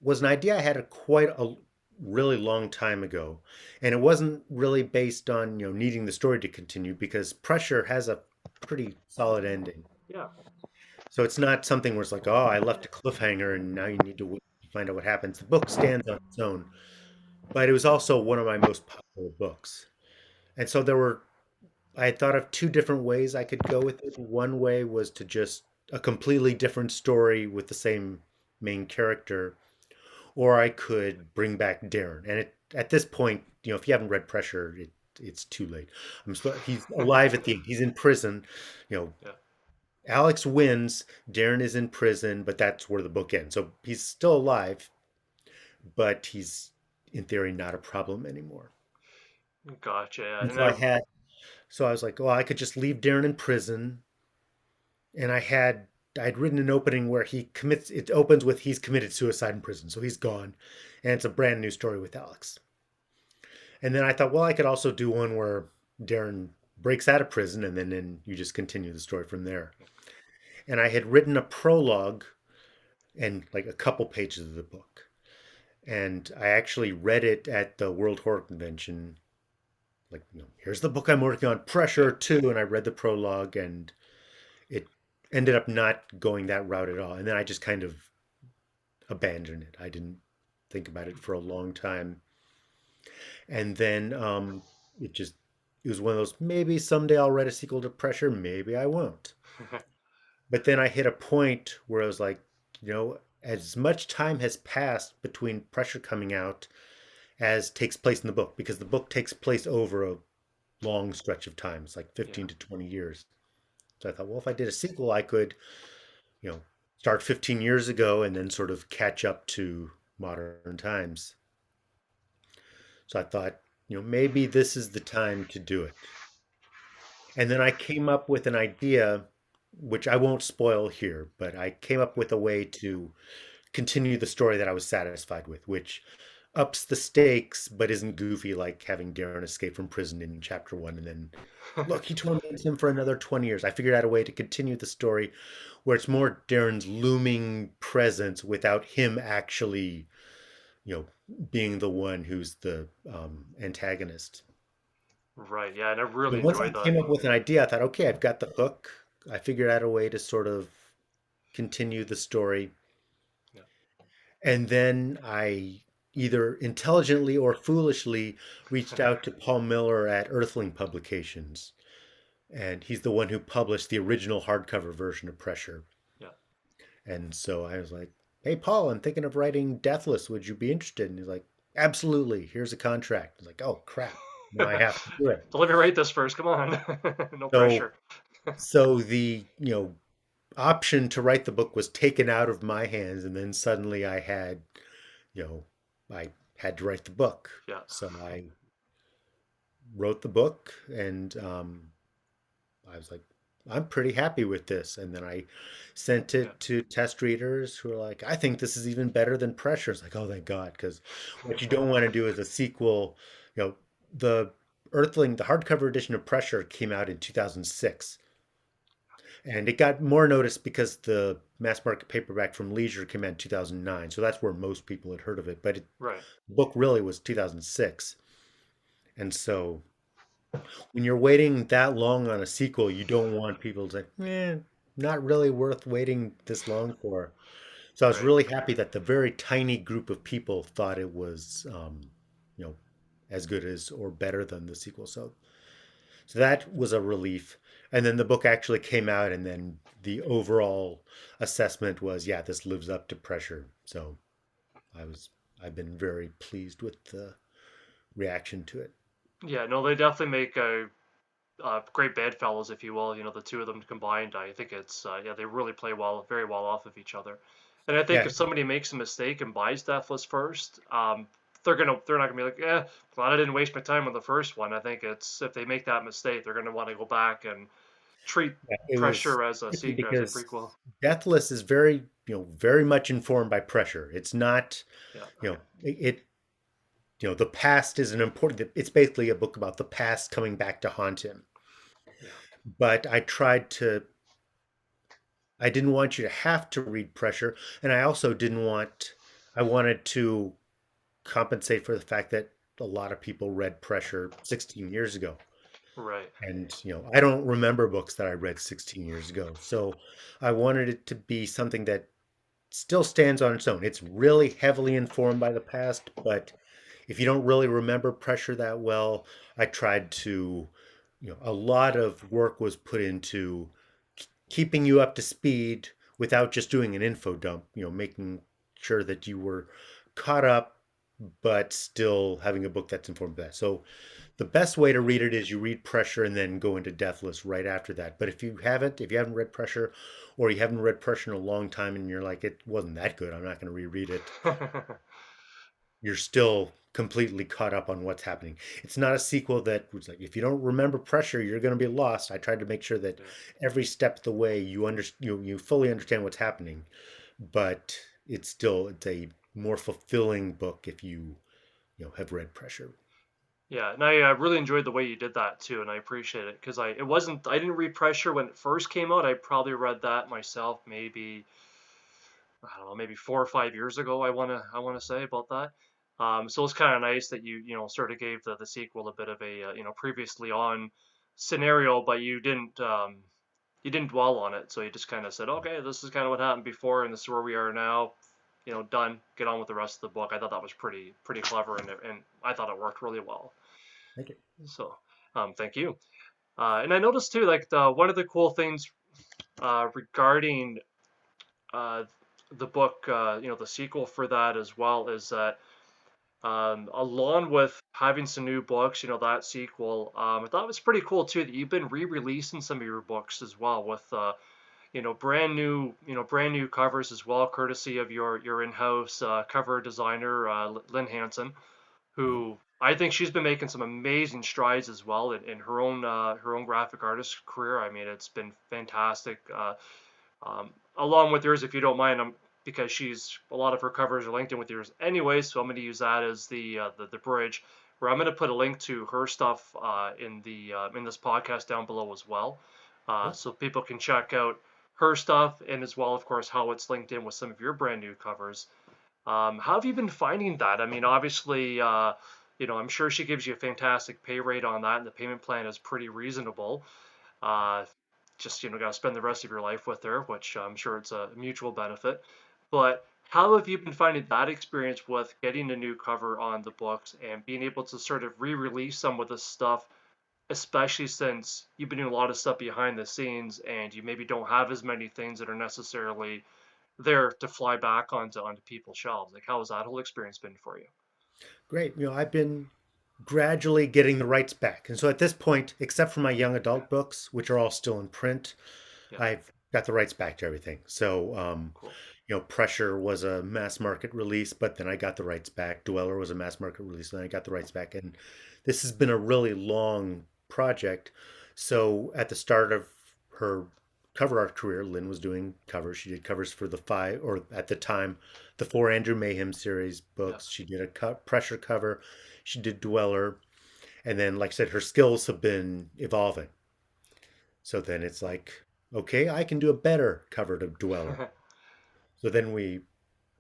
was an idea I had quite a really long time ago, and it wasn't really based on needing the story to continue because Pressure has a pretty solid ending. Yeah. So it's not something where it's like, oh, I left a cliffhanger and now you need to find out what happens. The book stands on its own, but it was also one of my most popular books, and so I had thought of two different ways I could go with it. One way was to just a completely different story with the same main character, or I could bring back Darren. And at this point, if you haven't read Pressure, it's too late. He's alive at the end. He's in prison. You know, Yeah. Alex wins. Darren is in prison, but that's where the book ends. So he's still alive, but he's in theory not a problem anymore. Gotcha. Yeah. And And so I was like, oh, I could just leave Darren in prison. And I'd written an opening where it opens with he's committed suicide in prison. So he's gone. And it's a brand new story with Alex. And then I thought, well, I could also do one where Darren breaks out of prison and then you just continue the story from there. And I had written a prologue and like a couple pages of the book. And I actually read it at the World Horror Convention. Like, here's the book I'm working on, Yeah. Pressure 2. And I read the prologue and it ended up not going that route at all. And then I just kind of abandoned it. I didn't think about it for a long time. And then it just, it was one of those, maybe someday I'll write a sequel to Pressure, maybe I won't. But then I hit a point where I was like, as much time has passed between Pressure coming out as takes place in the book, because the book takes place over a long stretch of time. It's like Yeah. 15 to 20 years. So I thought, well, if I did a sequel, I could, you know, start 15 years ago and then sort of catch up to modern times. So I thought, maybe this is the time to do it. And then I came up with an idea, which I won't spoil here, but I came up with a way to continue the story that I was satisfied with, which ups the stakes but isn't goofy like having Darren escape from prison in chapter one and then look, he torments him for another 20 years. I figured out a way to continue the story where it's more Darren's looming presence without him actually, you know, being the one who's the antagonist. Right. Yeah, and I So really once I enjoyed that. came up with an idea, I thought, okay, I've got the hook. I figured out a way to sort of continue the story. Yeah. And then I either intelligently or foolishly reached out to Paul Miller at Earthling Publications. And he's the one who published the original hardcover version of Pressure. Yeah. And so I was like, hey, Paul, I'm thinking of writing Deathless. Would you be interested? And he's like, absolutely. Here's a contract. I was like, oh, crap. Now I have to do it. So let me write this first. Come on. No So, pressure. so the, option to write the book was taken out of my hands. And then suddenly you know, I had to write the book. Yeah. So I wrote the book and I was like, I'm pretty happy with this. And then I sent Yeah. it to test readers who are like, I think this is even better than Pressure. It's like, oh, thank God. Because what you don't want to do is a sequel. The Earthling, the hardcover edition of Pressure came out in 2006. And it got more notice because the mass market paperback from Leisure came out in 2009. So that's where most people had heard of it. But Right. the book really was 2006. And so when you're waiting that long on a sequel, you don't want people to say, not really worth waiting this long for. So I was Right. really happy that the very tiny group of people thought it was, you know, as good as or better than the sequel. So that was a relief. And then the book actually came out, and then the overall assessment was, yeah, this lives up to Pressure. So I was, I've been very pleased with the reaction to it. Yeah. No, they definitely make great bedfellows, if you will. The two of them combined. I think it's yeah, they really play well, very well off of each other. And I think Yeah, if somebody makes a mistake and buys Deathless first, they're not gonna be like, glad I didn't waste my time on the first one. I think it's if they make that mistake, they're gonna want to go back and treat it was Pressure as a tricky sequel, as a because prequel. Deathless is very, very much informed by Pressure. It's not, Yeah. the past is an important, it's basically a book about the past coming back to haunt him. Yeah. But I didn't want you to have to read Pressure. And I wanted to compensate for the fact that a lot of people read Pressure 16 years ago. Right. And, I don't remember books that I read 16 years ago. So I wanted it to be something that still stands on its own. It's really heavily informed by the past, but if you don't really remember Pressure that well, I tried to, a lot of work was put into keeping you up to speed without just doing an info dump, making sure that you were caught up, but still having a book that's informed by that. So the best way to read it is you read Pressure and then go into Deathless right after that. But if you haven't read Pressure or you haven't read Pressure in a long time and you're like, it wasn't that good, I'm not going to reread it, you're still completely caught up on what's happening. It's not a sequel that was like, if you don't remember Pressure, you're going to be lost. I tried to make sure that Yeah. every step of the way you fully understand what's happening, but it's a more fulfilling book if you have read Pressure. Yeah, and I really enjoyed the way you did that too, and I appreciate it because I didn't read Pressure when it first came out. I probably read that myself maybe I don't know, maybe 4 or 5 years ago. I wanna say about that. So it's kind of nice that you sort of gave the sequel a bit of a previously on scenario, but you didn't dwell on it. So you just kind of said, okay, this is kind of what happened before, and this is where we are now. Done. Get on with the rest of the book. I thought that was pretty clever, and I thought it worked really well. Thank you. So, thank you. And I noticed too, like one of the cool things regarding uh, the book, the sequel for that as well, is that along with having some new books, that sequel, I thought it was pretty cool too that you've been re-releasing some of your books as well with brand new covers as well, courtesy of your in-house cover designer, Lynn Hansen, Mhm. who I think she's been making some amazing strides as well in her own graphic artist career. I mean, it's been fantastic. Along with yours, if you don't mind, because she's a lot of her covers are linked in with yours anyway, so I'm going to use that as the bridge. Where I'm going to put a link to her stuff in this podcast down below as well, Cool. so people can check out her stuff and as well, of course, how it's linked in with some of your brand new covers. How have you been finding that? I mean, obviously, I'm sure she gives you a fantastic pay rate on that, and the payment plan is pretty reasonable. Uh, just got to spend the rest of your life with her, which I'm sure it's a mutual benefit. But how have you been finding that experience with getting a new cover on the books and being able to sort of re-release some of this stuff, especially since you've been doing a lot of stuff behind the scenes and you maybe don't have as many things that are necessarily there to fly back onto people's shelves? Like, how has that whole experience been for you? Great. I've been gradually getting the rights back. And so at this point, except for my young Okay. adult books, which are all still in print, Yeah. I've got the rights back to everything. So, Cool. Pressure was a mass market release, but then I got the rights back. Dweller was a mass market release, and I got the rights back. And this has been a really long project. So at the start of her cover art career, Lynn was doing covers. She did covers for the five, or at the time, the four Andrew Mayhem series books. Yes. She did a pressure cover. She did Dweller. And then, like I said, her skills have been evolving. So then it's like, okay, I can do a better cover to Dweller. So then we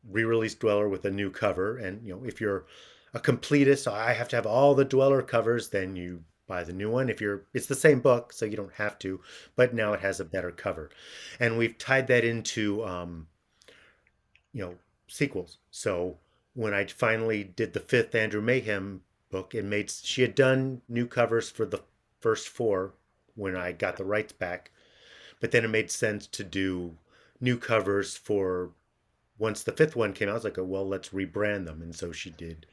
re-released Dweller with a new cover. And if you're a completist, so I have to have all the Dweller covers, then you buy the new one. If you're, it's the same book, so you don't have to, but now Yeah. it has a better cover. And we've tied that into you know, sequels. So when I finally did the fifth Andrew Mayhem book, she had done new covers for the first four when I got Yeah. the rights back, but then it made sense to do new covers for once the fifth one came out. I was like, oh, well, let's rebrand them. And so she did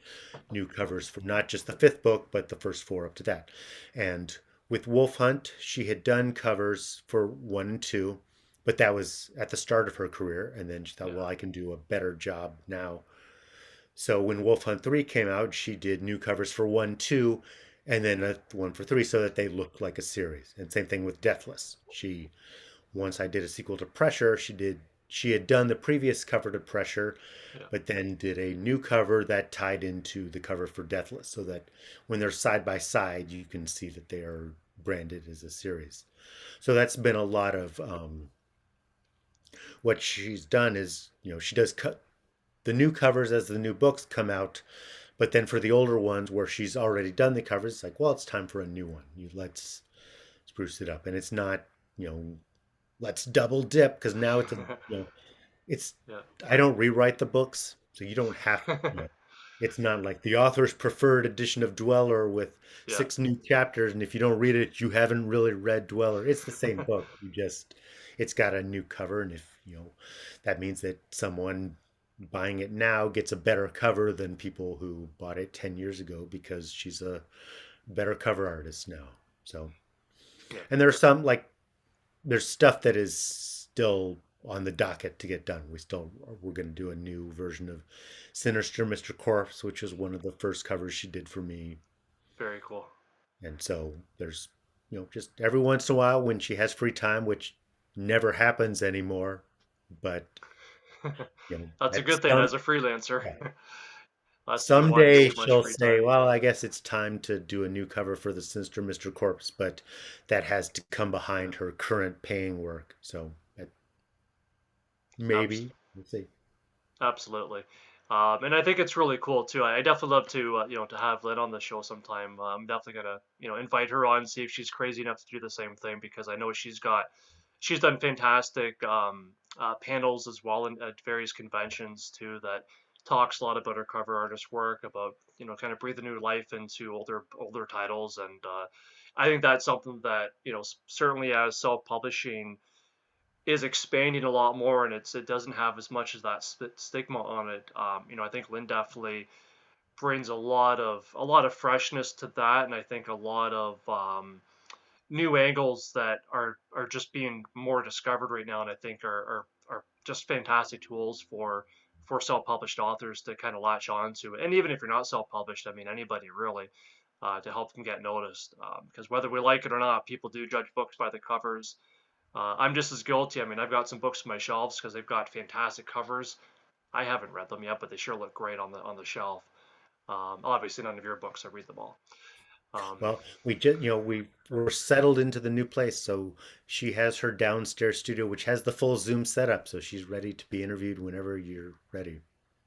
new covers for not just the fifth book, but the first four up to that. And with Wolf Hunt, she had done covers for one and two, but that was at the start of her career. And then she thought, Yeah. well, I can do a better job now. So when Wolf Hunt 3 came out, she did new covers for one, two, and then a one for three so that they looked like a series. And same thing with Deathless. Once I did a sequel to Pressure, she had done the previous cover to Pressure, Yeah. but then did a new cover that tied into the cover for Deathless so that when they're side by side, you can see that they are branded as a series. So that's been a lot of what she's done is, she does cut the new covers as the new books come out, but then for the older ones where she's already done the covers, it's like, well, it's time for a new one. Let's spruce it up. And it's not, you know, let's double dip because now it's Yeah. I don't rewrite the books, so you don't have, it's not like the author's preferred edition of Dweller with Yeah. six new chapters, and if you don't read it, you haven't really read Dweller. It's the same book. It's got a new cover, and if that means that someone buying it now gets a better cover than people who bought it 10 years ago because she's a better cover artist now. So, Yeah. and there's some like there's stuff that is still on the docket to get done. We're going to do a new version of Sinister Mister Corpse, which is one of the first covers she did for me. Very cool. And so there's just every once in a while when she has free time, which never happens anymore, but That's a at good thing some as a freelancer. yeah, lest you want Someday too much she'll free say, time. well, I guess it's time to do a new cover for the Sinister Mister Corpse, but that has to come behind her current paying work. So Abs- maybe we'll see. Absolutely. And I think it's really cool too. I definitely love to to have Lynn on the show sometime. I'm definitely gonna invite her on, see if she's crazy enough to do the same thing, because I know she's done fantastic panels as well at various conventions too, that talks a lot about her cover artist work, about kind of breathing new life into older titles. And I think that's something that certainly as self-publishing is expanding a lot more, and it doesn't have as much as that stigma on it. I think Lynn definitely brings a lot of freshness to that, and I think a lot of new angles that are just being more discovered right now, and I think are just fantastic tools for self-published authors to kind of latch on to. And even if you're not self-published, I mean anybody really, to help them get noticed. Because whether we like it or not, people do judge books by the covers. I'm just as guilty. I mean, I've got some books on my shelves because they've got fantastic covers. I haven't read them yet, but they sure look great on the shelf. Obviously, none of your books. I read them all. Um, Well, we just, we're settled into the new place. So she has her downstairs studio, which has the full Zoom setup. So she's ready to be interviewed whenever you're ready.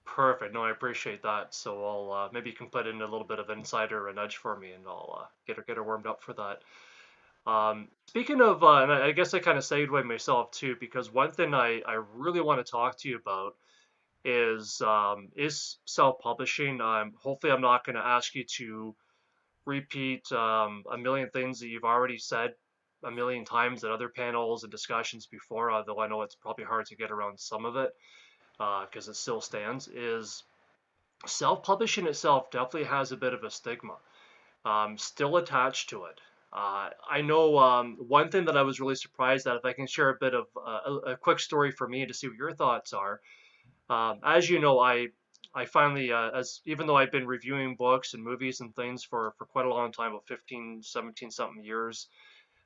Perfect. No, I appreciate that. So I'll maybe you can put in a little bit of insider or a nudge for me, and I'll get her warmed up for that. Speaking of, and I guess I kind of segued myself too, because one thing I really want to talk to you about is self-publishing. Hopefully, I'm not going to ask you to repeat a million things that you've already said a million times at other panels and discussions before, although I know it's probably hard to get around some of it because it still stands. Is self-publishing itself definitely has a bit of a stigma still attached to it. I know one thing that I was really surprised at, if I can share a bit of a quick story for me to see what your thoughts are. As you know, I finally, as even though I've been reviewing books and movies and things for quite a long time, about 15, 17 something years,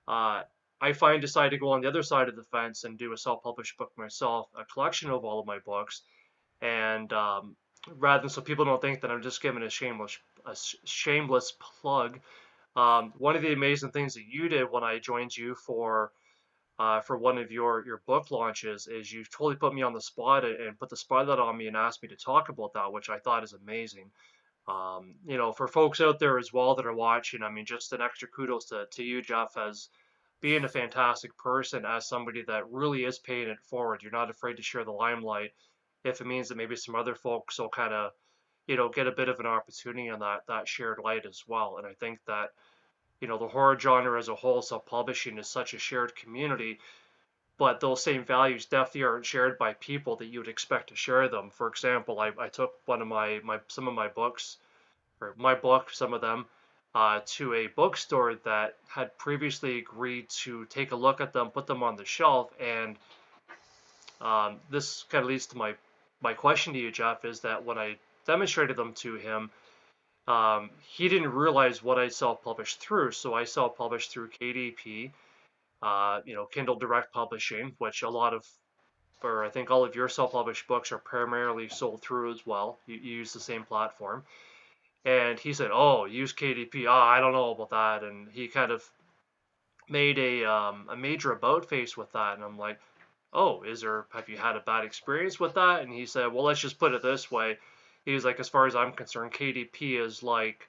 uh, I finally decided to go on the other side of the fence and do a self-published book myself, a collection of all of my books. And rather than so people don't think that I'm just giving a shameless plug, one of the amazing things that you did when I joined you for one of your book launches is you totally put me on the spot and put the spotlight on me and asked me to talk about that, which I thought is amazing. For folks out there as well that are watching, I mean, just an extra kudos to you, Jeff, as being a fantastic person, as somebody that really is paying it forward. You're not afraid to share the limelight if it means that maybe some other folks will kind of, get a bit of an opportunity on that shared light as well. And I think that the horror genre as a whole, self-publishing is such a shared community, but those same values definitely aren't shared by people that you would expect to share them. For example, I took one of my some of my books, or my book, some of them, to a bookstore that had previously agreed to take a look at them, put them on the shelf, and this kind of leads to my question to you, Jeff, is that when I demonstrated them to him, he didn't realize what I self-published through. So I self-published through KDP, Kindle Direct Publishing, which a lot of, or I think all of your self-published books are primarily sold through as well. You use the same platform. And he said, "Oh, use KDP. Oh, I don't know about that." And he kind of made a major about face with that. And I'm like, "Oh, have you had a bad experience with that?" And he said, "Well, let's just put it this way." He's like, "As far as I'm concerned, KDP is like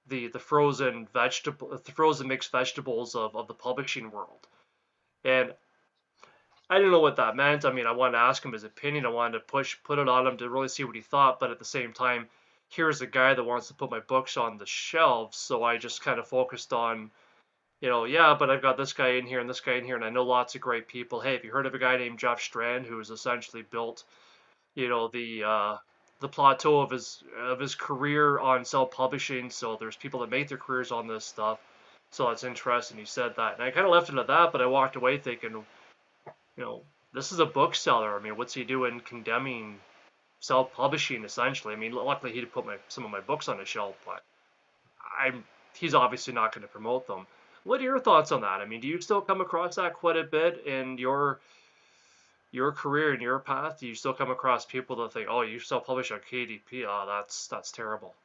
the frozen mixed vegetables of the publishing world." And I didn't know what that meant. I mean, I wanted to ask him his opinion. I wanted to put it on him to really see what he thought. But at the same time, here's a guy that wants to put my books on the shelves. So I just kind of focused on, yeah, but I've got this guy in here and this guy in here, and I know lots of great people. Hey, have you heard of a guy named Jeff Strand who has essentially built, the plateau of his career on self-publishing? So there's people that make their careers on this stuff. So it's interesting. He said that, and I kind of left it at that. But I walked away thinking, you know, this is a bookseller. I mean, what's he doing condemning self-publishing essentially? I mean, luckily he did put some of my books on the shelf, but I'm he's obviously not going to promote them. What are your thoughts on that? I mean, do you still come across that quite a bit in your career and your path, do you still come across people that think, oh, you self-publish on KDP? Oh, that's terrible.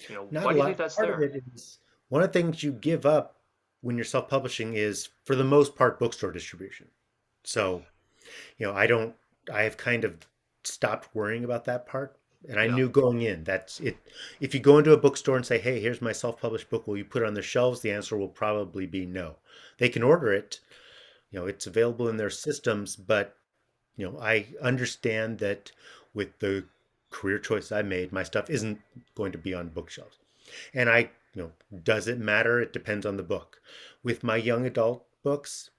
Not Why a do you think lot. that's Part of there? it is one of the things you give up when you're self-publishing is, for the most part, bookstore distribution. So, I don't, I have kind of stopped worrying about that part. And I Yeah, knew going in, that's it. If you go into a bookstore and say, hey, here's my self-published book, will you put it on the shelves? The answer will probably be no. They can order it, it's available in right, their systems, but I understand that with the career choice I made, my stuff isn't going to be on bookshelves. And does it matter? It depends on the book. With my young adult books,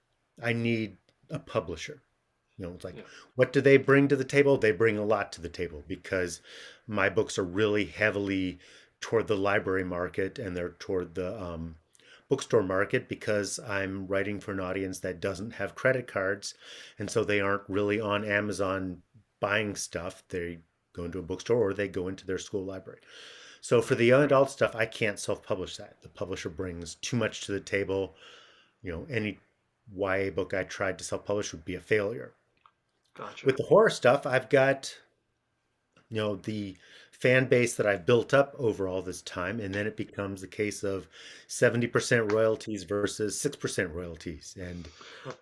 I need a publisher. It's like, yeah, what do they bring to the table? They bring a lot to the table because my books are really heavily toward the library market, and they're toward the bookstore market because I'm writing for an audience that doesn't have credit cards. And so they aren't really on Amazon buying stuff. They go into a bookstore or they go into their school library. So for the young adult stuff, I can't self-publish that. The publisher brings too much to the table. Any YA book I tried to self-publish would be a failure. gotcha. With the horror stuff, I've got, the fan base that I've built up over all this time, and then it becomes a case of 70% royalties versus 6% royalties. And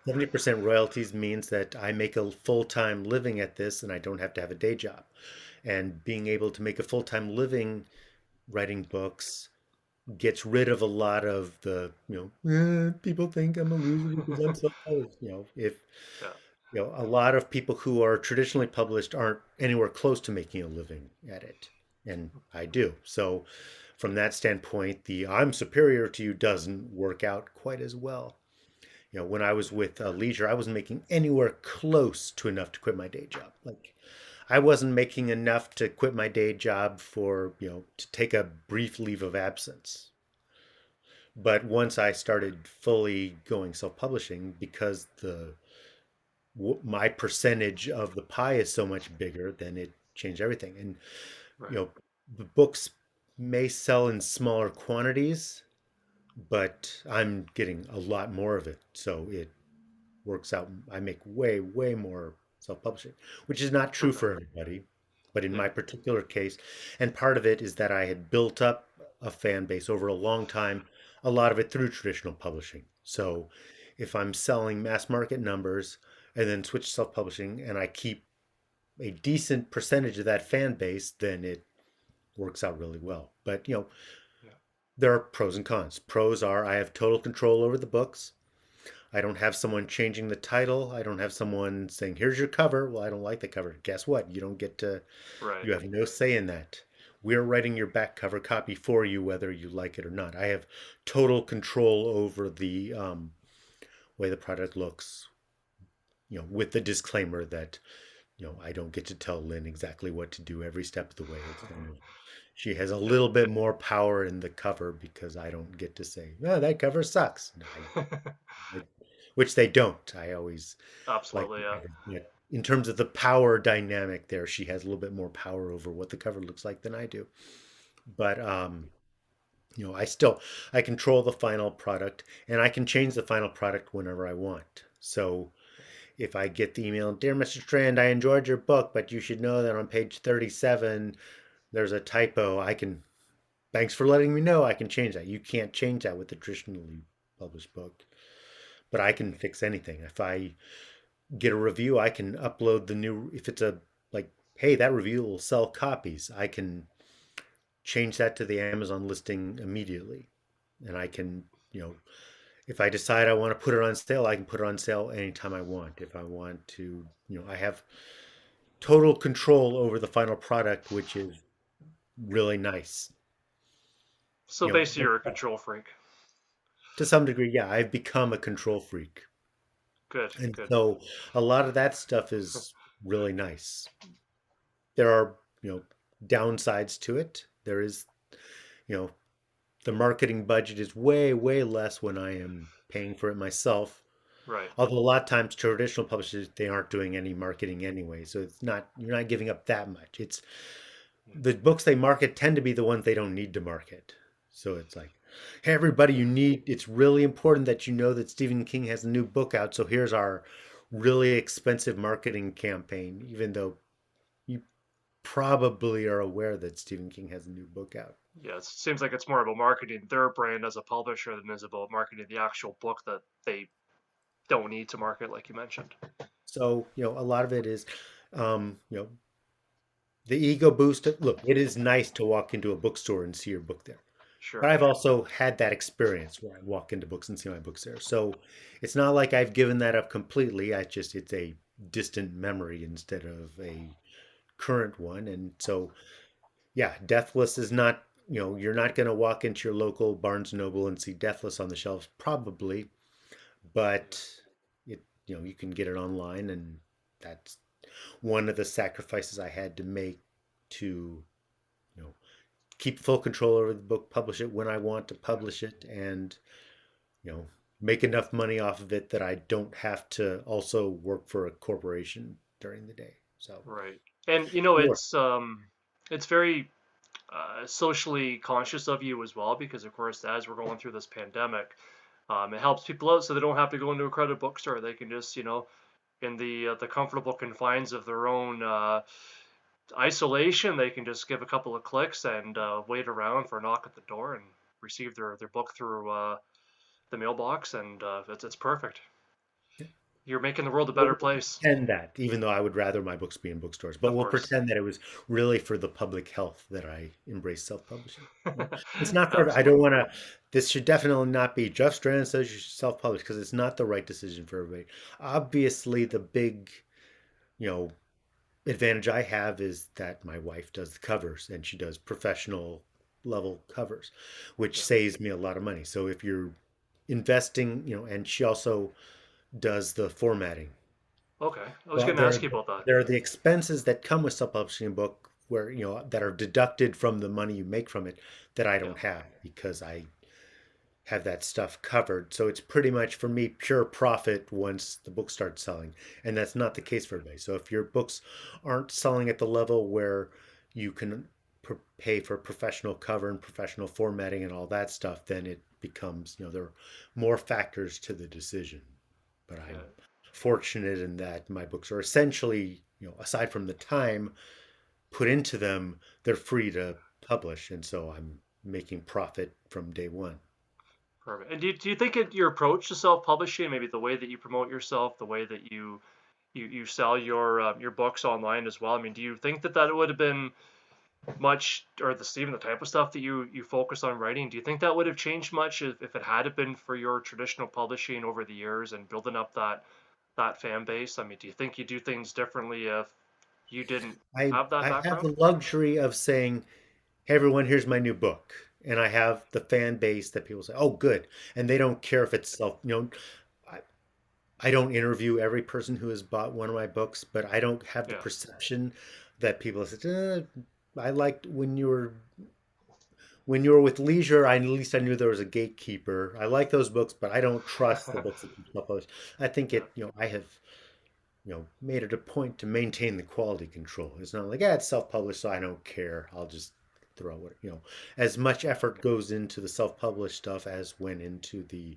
70% royalties means that I make a full-time living at this and I don't have to have a day job. And being able to make a full-time living writing books gets rid of a lot of the, people think I'm a loser because I'm self-published. If Yeah, a lot of people who are traditionally published aren't anywhere close to making a living at it, and I do. So, from that standpoint, the I'm superior to you doesn't work out quite as well. When I was with Leisure, I wasn't making anywhere close to enough to quit my day job. Like, I wasn't making enough to quit my day job for, to take a brief leave of absence. But once I started fully going self-publishing, because my percentage of the pie is so much bigger, then it changed everything. And you right, know, the books may sell in smaller quantities, but I'm getting a lot more of it, so it works out. I make way, way more self-publishing, which is not true okay, for everybody, but in yeah, my particular case, and part of it is that I had built up a fan base over a long time, a lot of it through traditional publishing. So if I'm selling mass market numbers and then switch to self-publishing and I keep a decent percentage of that fan base, then it works out really well. But yeah, there are pros and cons. Pros are I have total control over the books. I don't have someone changing the title. I don't have someone saying, here's your cover. Well, I don't like the cover. Guess what? You don't get to, right, you have no say in that. We're writing your back cover copy for you, whether you like it or not. I have total control over the way the product looks, with the disclaimer that, I don't get to tell Lynn exactly what to do every step of the way. It's kind of, she has a yeah, little bit more power in the cover because I don't get to say, no, that cover sucks. No, I, which they don't. I always like absolutely, yeah, in terms of the power dynamic there, she has a little bit more power over what the cover looks like than I do. But I control the final product and I can change the final product whenever I want. So if I get the email, dear Mr. Strand, I enjoyed your book, but you should know that on page 37 there's a typo. Thanks for letting me know. I can change that. You can't change that with the traditionally published book, but I can fix anything. If I get a review, I can upload the new, if it's a like, hey, that review will sell copies, I can change that to the Amazon listing immediately. And I can, if I decide I want to put it on sale, I can put it on sale anytime I want. If I want to, I have total control over the final product, which is really nice. so basically you're a control freak. To some degree, yeah, I've become a control freak. Good, And good, so a lot of that stuff is really nice. There are, downsides to it. There is, you know, the marketing budget is way, way less when I am paying for it myself. right, Although a lot of times traditional publishers, they aren't doing any marketing anyway. So you're not giving up that much. It's the books they market tend to be the ones they don't need to market. So it's like, hey, everybody, it's really important that you know that Stephen King has a new book out. So here's our really expensive marketing campaign, even though you probably are aware that Stephen King has a new book out. Yeah, it seems like it's more about marketing their brand as a publisher than it is about marketing the actual book that they don't need to market, like you mentioned. So, a lot of it is, the ego boost. Look, it is nice to walk into a bookstore and see your book there. But Sure. I've also had that experience where I walk into books and see my books there. So it's not like I've given that up completely. It's a distant memory instead of a current one. And so, yeah, Deathless is not, you're not going to walk into your local Barnes Noble and see Deathless on the shelves, probably, Yeah. but you can get it online. And that's one of the sacrifices I had to make to, you know, keep full control over the book, publish it when I want to Yeah. publish it, and you know, make enough money off of it that I don't have to also work for a corporation during the day. So Right. And sure. it's very socially conscious of you as well, because of course, as we're going through this pandemic, it helps people out so they don't have to go into a crowded bookstore. They can just, in the comfortable confines of their own isolation, they can just give a couple of clicks and wait around for a knock at the door and receive their book through the mailbox, and it's perfect. You're making the world a We'll better place, pretend that, even though I would rather my books be in bookstores, but of we'll course. pretend that it was really for the public health that I embrace self-publishing. It's not for, I don't Absolutely. want to, this should definitely not be Jeff Strand says you should self-publish because it's not the right decision for everybody. Obviously, the big, you know, advantage I have is that my wife does the covers and she does professional level covers, which Yeah. saves me a lot of money. So if you're investing, and she also does the formatting. Okay. I was Well, going to ask you about that. there are the expenses that come with self-publishing a book where, that are deducted from the money you make from it that I Yeah. don't have because I have that stuff covered. So it's pretty much for me pure profit once the book starts selling. And that's not the case for everybody. So if your books aren't selling at the level where you can pay for professional cover and professional formatting and all that stuff, then it becomes, there are more factors to the decision. But Yeah. I'm fortunate in that my books are essentially, aside from the time put into them, they're free to publish. And so I'm making profit from day one. Perfect. And do you think your approach to self-publishing, maybe the way that you promote yourself, the way that you sell your books online as well? I mean, do you think that that would have been much, or even the type of stuff that you focus on writing? Do you think that would have changed much if it had been for your traditional publishing over the years and building up that fan base? I mean, do you think you do things differently if you didn't have that I have background? the luxury of saying, "Hey everyone, here's my new book." And I have the fan base that people say, "Oh, good." And they don't care if it's I, I don't interview every person who has bought one of my books, but I don't have the Yeah. perception that people say, I liked when you were with leisure, at least I knew there was a gatekeeper. I like those books, but I don't trust the books that people publish. I think Yeah. I have made it a point to maintain the quality control. It's not like, yeah, it's self-published, so I don't care. I'll just throw it. As much effort goes into the self-published stuff as went into the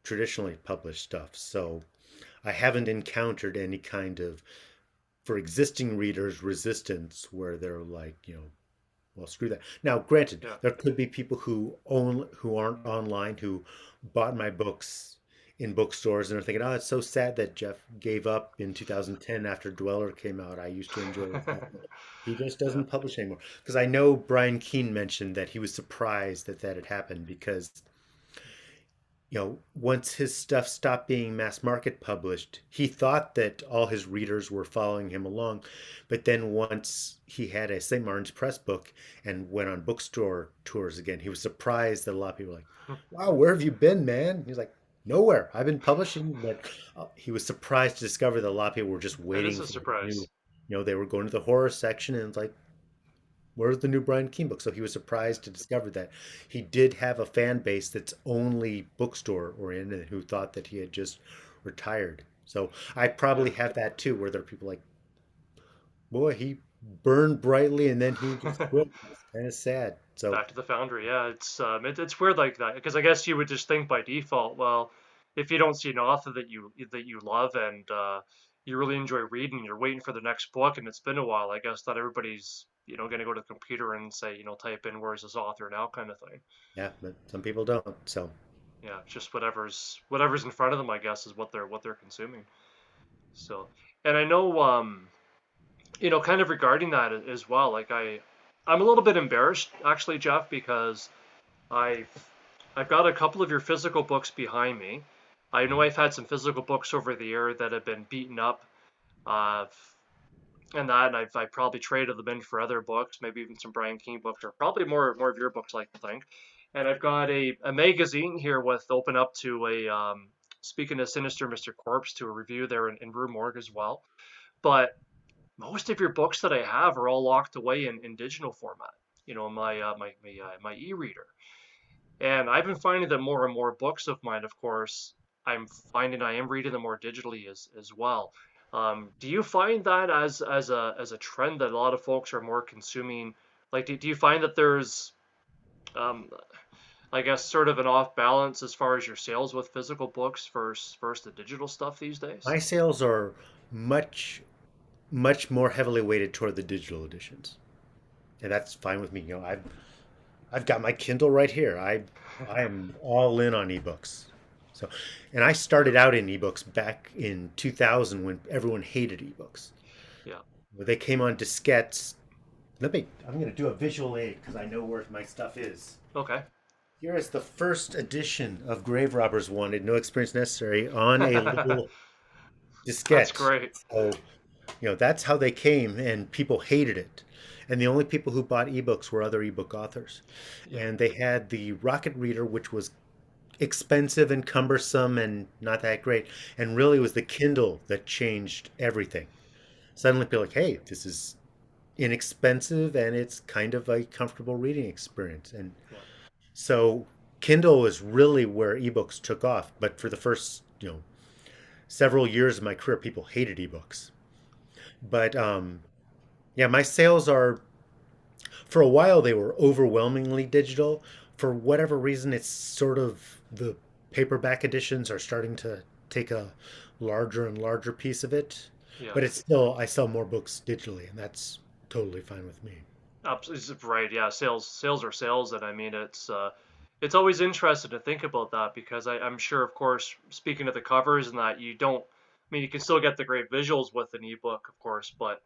traditionally published stuff. So I haven't encountered any kind of, for existing readers, resistance where they're like, well, screw that. Now, granted, Yeah. there could be people who aren't online who bought my books in bookstores and are thinking, "Oh, it's so sad that Jeff gave up in 2010 after Dweller came out. I used to enjoy his stuff, but he just Yeah. doesn't publish anymore." Because I know Brian Keene mentioned that he was surprised that that had happened because once his stuff stopped being mass market published, he thought that all his readers were following him along. But then once he had a St. Martin's Press book and went on bookstore tours again, he was surprised that a lot of people were like, "Wow, where have you been, man?" He's like, "Nowhere. I've been publishing." But he was surprised to discover that a lot of people were just That is waiting a for the new, surprise. they were going to the horror section and it's like, where's the new Brian Keene book? So he was surprised to discover that he did have a fan base that's only bookstore oriented who thought that he had just retired. So I Yeah. probably have that too, where there are people like, boy, he burned brightly and then he just quit. It's kind of sad. So Back to the Foundry. Yeah, it's weird like that, because I guess you would just think by default, well, if you don't see an author that you love and you really enjoy reading, you're waiting for the next book, and it's been a while. I guess not everybody's going to go to the computer and say type in where's this author now kind of thing. Yeah, but some people don't. So Yeah, just whatever's in front of them, I guess, is what they're consuming. So, and I know kind of regarding that as well. Like I'm a little bit embarrassed actually, Jeff, because I've I've got a couple of your physical books behind me. I know I've had some physical books over the year that have been beaten up, uh, and I probably traded them in for other books, maybe even some Brian King books, or probably more of your books, I like to think. And I've got a magazine here with open up to a speaking of Sinister Mister Corpse to a review there in Rue Morgue as well. But most of your books that I have are all locked away in digital format. In my e-reader. And I've been finding that more and more books of mine, of course, I'm finding I am reading them more digitally as well. Do you find that as a trend that a lot of folks are more consuming? Like, do you find that there's, um, I guess, sort of an off balance as far as your sales with physical books versus the digital stuff these days? my sales are much, much more heavily weighted toward the digital editions, and that's fine with me. I've got my Kindle right here. I am all in on ebooks. So, and I Yeah, started out in ebooks back in 2000 when everyone hated ebooks. yeah. When they came on diskettes, I'm going to do a visual aid because I know where my stuff is. Okay. Here is the first edition of Grave Robbers Wanted, No Experience Necessary, on a little That's diskette. great. So, that's how they came, and people hated it. And the only people who bought ebooks were other ebook authors. Yeah, And they had the Rocket Reader, which was expensive and cumbersome and not that great. And really it was the Kindle that changed everything. Suddenly people were like, hey, this is inexpensive and it's kind of a comfortable reading experience. And yeah, so Kindle is really where ebooks took off. But for the first, several years of my career, people hated ebooks. But yeah, my sales are, for a while, they were overwhelmingly digital. For whatever reason, it's sort of the paperback editions are starting to take a larger and larger piece of it. yeah. But it's still, I sell more books digitally, and that's totally fine with me. Absolutely right. Yeah, sales are sales, and I mean it's always interesting to think about that because I'm sure, of course, speaking of the covers and that you don't. I mean, you can still get the great visuals with an ebook, of course, but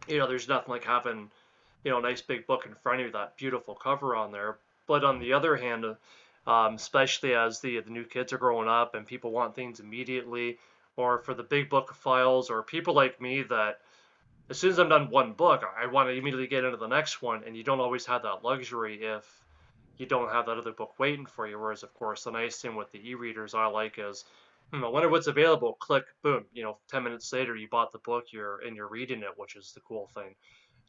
there's nothing like having a nice big book in front of you, that beautiful cover on there. But on the other hand, especially as the new kids are growing up and people want things immediately, or for the big book files, or people like me that as soon as I'm done one book, I want to immediately get into the next one, and you don't always have that luxury if you don't have that other book waiting for you. Whereas, of course, the nice thing with the e-readers I like is, I wonder what's available. Click, boom. 10 minutes later, you bought the book, you're reading it, which is the cool thing.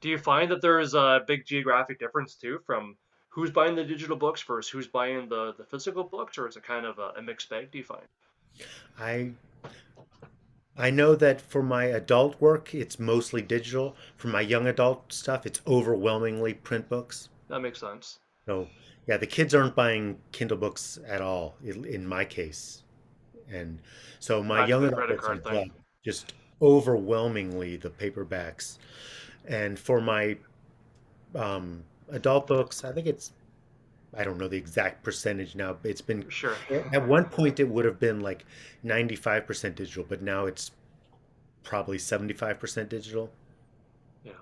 Do you find that there's a big geographic difference too from who's buying the digital books versus who's buying the physical books, or is it kind of a mixed bag? Do you find I I know that for my adult work, it's mostly digital. For my young adult stuff, it's overwhelmingly print books. that makes sense? So, yeah, the kids aren't buying Kindle books at all in my case. And so my Back to young the adult credit books card I've thing. got just overwhelmingly the paperbacks. And for my adult books, I think I don't know the exact percentage now, but it's been, Sure. at one point it would have been like 95% digital, but now it's probably 75% digital. Yeah.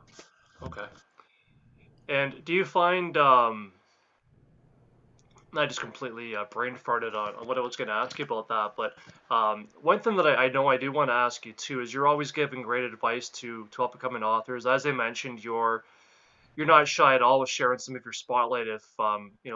Okay. And do you find I just completely brain farted on what I was going to ask you about that, but one thing that I know I do want to ask you too is you're always giving great advice to up and coming authors. As I mentioned, you're not shy at all with sharing some of your spotlight if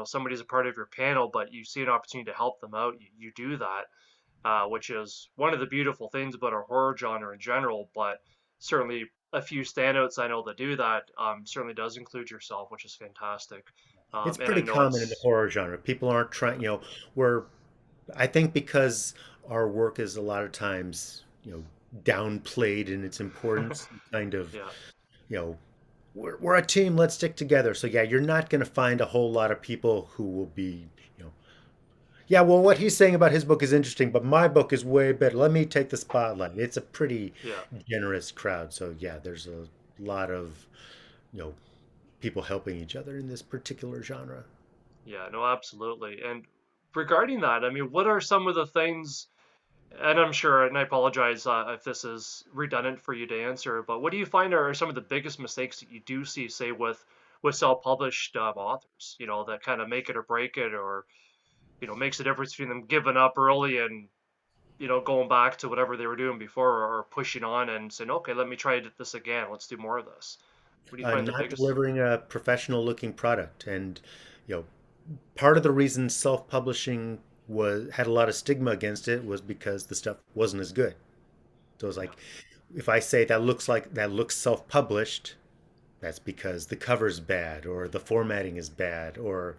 somebody's a part of your panel, but you see an opportunity to help them out, you do that, which is one of the beautiful things about our horror genre in general. But certainly a few standouts I know that do that certainly does include yourself, which is fantastic. It's And I pretty know common in the it's horror genre. People aren't trying, we're, I think because our work is a lot of times, downplayed in its importance, kind of, yeah, you know, we're a team, let's stick together. So yeah, you're not going to find a whole lot of people who will be, you know, Yeah, well, what he's saying about his book is interesting, but my book is way better. Let me take the spotlight. It's a pretty Yeah, generous crowd. So yeah, there's a lot of, you know, people helping each other in this particular genre. yeah, no, absolutely. And regarding that, I mean, what are some of the things? And I'm sure, and I apologize if this is redundant for you to answer, but what do you find are some of the biggest mistakes that you do see, say, with self-published authors? You know, that kind of make it or break it, or makes a difference between them giving up early and going back to whatever they were doing before, or pushing on and saying, okay, let me try this again. Let's do more of this. What do you find the Not biggest? delivering a professional looking product. And, you know, part of the reason self-publishing was had a lot of stigma against it was because the stuff wasn't as good. So it's Yeah, like if I say that looks self-published, that's because the cover's bad or the formatting is bad or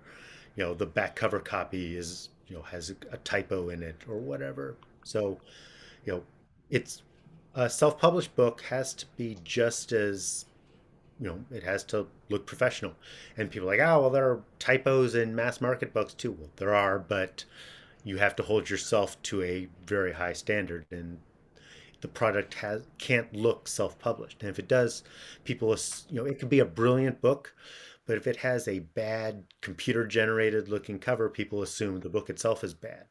the back cover copy is has a typo in it or whatever. So you know it's a self-published book has to be just as it has to look professional. And people are like, oh well, there are typos in mass market books too. Well, there are, but you have to hold yourself to a very high standard, and the product has can't look self-published. And if it does, people, it could be a brilliant book, but if it has a bad computer-generated looking cover, people assume the book itself is bad.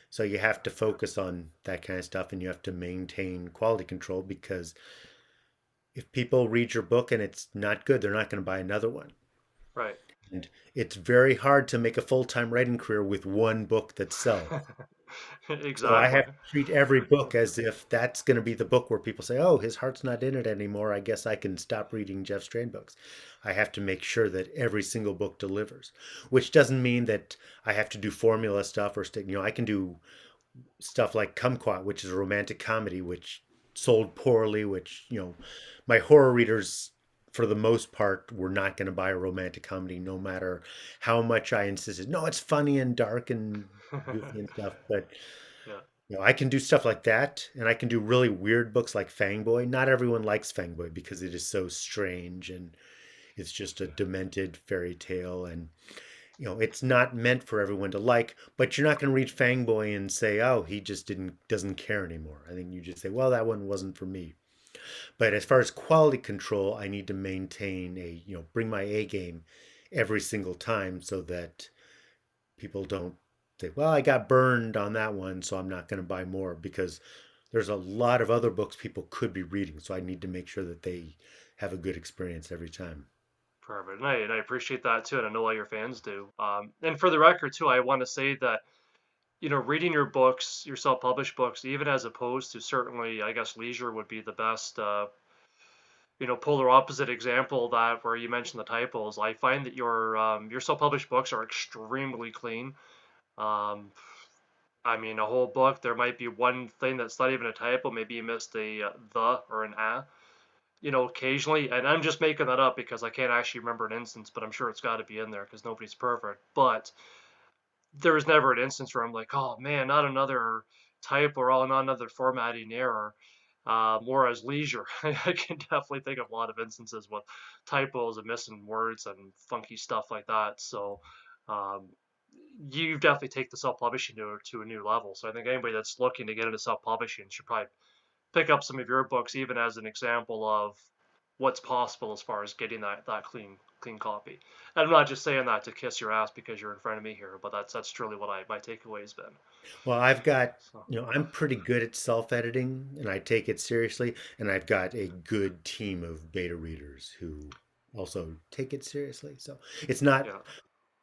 So you have to focus on that kind of stuff, and you have to maintain quality control because if people read your book and it's not good, they're not going to buy another one. right. And it's very hard to make a full-time writing career with one book that sells. So I Exactly. have to treat every book as if that's going to be the book where people say, "Oh, his heart's not in it anymore. I guess I can stop reading Jeff Strand books." I have to make sure that every single book delivers, which doesn't mean that I have to do formula stuff or stick. I can do stuff like Kumquat, which is a romantic comedy, which sold poorly. Which my horror readers, for the most part, were not going to buy a romantic comedy, no matter how much I insisted. No, it's funny and dark and goofy and stuff, but Yeah. I can do stuff like that, and I can do really weird books like Fangboy. Not everyone likes Fangboy because it is so strange and it's just a demented fairy tale, and it's not meant for everyone to like. But you're not going to read Fangboy and say, "Oh, he just doesn't care anymore." I think you just say, "Well, that one wasn't for me." But as far as quality control, I need to maintain bring my A game every single time so that people don't say, well, I got burned on that one, so I'm not going to buy more because there's a lot of other books people could be reading. So I need to make sure that they have a good experience every time. Perfect. And I appreciate that too, and I know all your fans do. And for the record too, I want to say that reading your books, your self-published books, even as opposed to certainly, I guess, leisure would be the best. Polar opposite example of that where you mentioned the typos. I find that your self-published books are extremely clean. Um, I mean, a whole book, there might be one thing that's not even a typo. Maybe you missed a the or an a. Occasionally, and I'm just making that up because I can't actually remember an instance, but I'm sure it's got to be in there because nobody's perfect. But there was never an instance where I'm like, oh man, not another type or not another formatting error. Whereas leisure, I can definitely think of a lot of instances with typos and missing words and funky stuff like that. So um, you definitely take the self-publishing to a new level. So I think anybody that's looking to get into self-publishing should probably pick up some of your books, even as an example of what's possible as far as getting that clean copy. And I'm not just saying that to kiss your ass because you're in front of me here, but that's truly what my takeaway has been. Well, I've got, So I'm pretty good at self editing and I take it seriously. And I've got a good team of beta readers who also take it seriously. So it's not, yeah,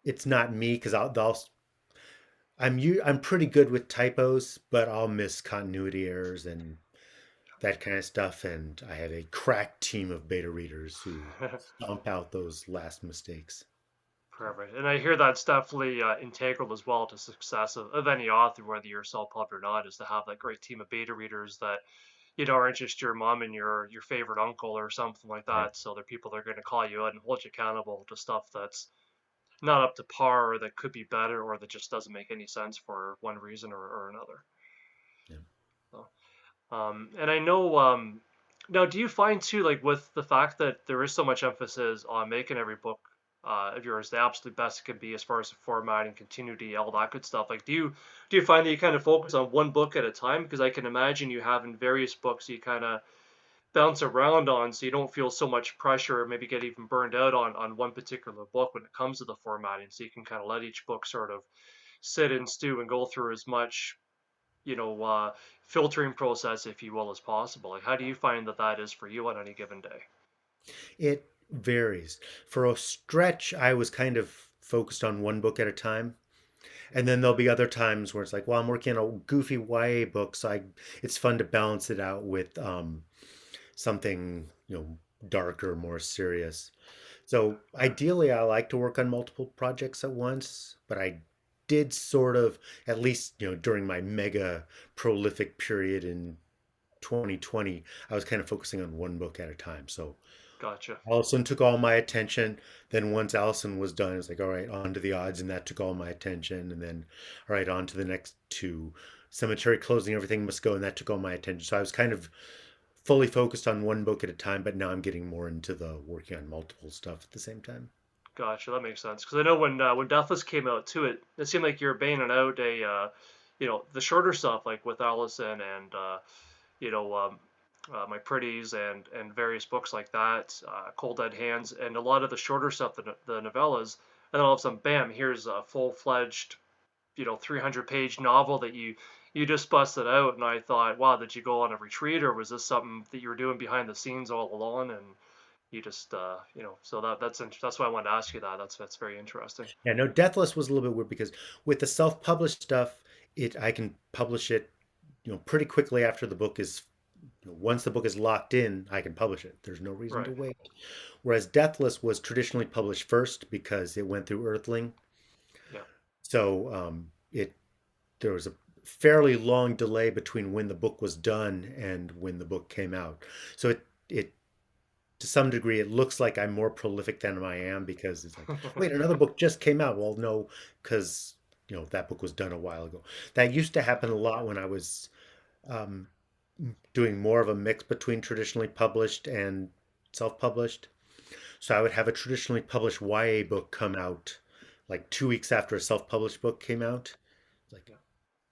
it's not me because I'm pretty good with typos, but I'll miss continuity errors and that kind of stuff. And I have a crack team of beta readers who stomp out those last mistakes. So, perfect. And I hear that's definitely integral as well to success of any author, whether you're self-published or not, is to have that great team of beta readers that aren't just your mom and your favorite uncle or something like right. that. So they're people that are going to call you out and hold you accountable to stuff that's not up to par or that could be better or that just doesn't make any sense for one reason or another. Yeah. So, and I know now, do you find too, like with the fact that there is so much emphasis on making every book of yours the absolute best it can be as far as the formatting, continuity, all that good stuff. Like, do you find that you kind of focus on one book at a time? Because I can imagine you having various books you kind of bounce around on, so you don't feel so much pressure, or maybe get even burned out on one particular book when it comes to the formatting. So you can kind of let each book sort of sit and stew and go through as much, you know, filtering process, if you will, as possible. Like, how do you find that that is for you on any given day? It varies. For a stretch, I was kind of focused on one book at a time. Yeah, And then there'll be other times where it's like, well, I'm working on a goofy YA book, so it's fun to balance it out with something, darker, more serious. So ideally, I like to work on multiple projects at once, but I did sort of, at least, during my mega prolific period in 2020, I was kind of focusing on one book at a time. So gotcha. Allison took all my attention. Then once Allison was done, it's like, all right, on to the odds, and that took all my attention. And then, all right, on to the next two. Cemetery closing, everything must go, and that took all my attention. So I was kind of fully focused on one book at a time, but now I'm getting more into the working on multiple stuff at the same time. Gotcha, that makes sense. Because I know when Deathless came out too, it seemed like you're banging out the shorter stuff like with Allison and you know, My Pretties and various books like that, Cold Dead Hands, and a lot of the shorter stuff, the novellas, and then all of a sudden, bam! Here's a full-fledged, 300-page novel that you just busted out, and I thought, wow, did you go on a retreat, or was this something that you were doing behind the scenes all along, and you just, so that's why I wanted to ask you that. That's very interesting. Yeah, no, Deathless was a little bit weird because with the self-published stuff, I can publish it, pretty quickly after the book is, once the book is locked in, I can publish it. There's no reason to Right. wait. Whereas Deathless was traditionally published first because it went through Earthling. Yeah. So it there was a fairly long delay between when the book was done and when the book came out. So it to some degree it looks like I'm more prolific than I am because it's like, wait, another book just came out. Well, no, because that book was done a while ago. That used to happen a lot when I was um, doing more of a mix between traditionally published and self-published. So I would have a traditionally published YA book come out like 2 weeks after a self-published book came out. Like Yeah.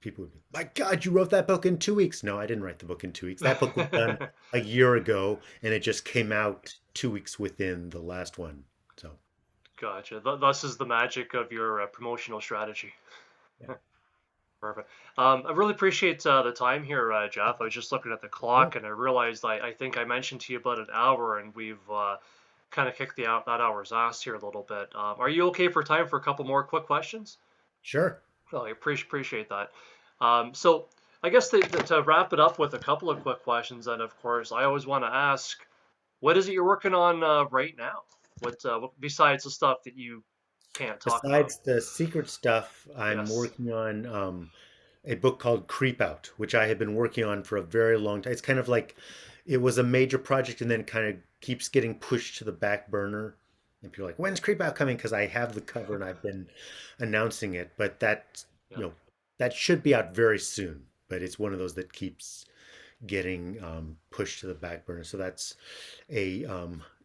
people would be, my God, you wrote that book in 2 weeks. No, I didn't write the book in 2 weeks. That book was done a year ago, and it just came out 2 weeks within the last one. So Gotcha. Thus is the magic of your promotional strategy. yeah, Perfect. I really appreciate the time here, Jeff. I was just looking at the yeah, clock and I realized I think I mentioned to you about an hour, and we've kind of kicked that hour's ass here a little bit. Are you okay for time for a couple more quick questions? sure. Oh, I appreciate that. So I guess to wrap it up with a couple of quick questions, and of course, I always want to ask, what is it you're working on right now? Besides the stuff that you can't talk about? Besides the secret stuff, I'm Yes. working on a book called Creep Out, which I have been working on for a very long time. It's kind of like it was a major project and then kind of keeps getting pushed to the back burner. And people are like, when's Creep Out coming? Because I have the cover and I've been announcing it, but Yeah. you know, that should be out very soon. But it's one of those that keeps getting pushed to the back burner. So that's a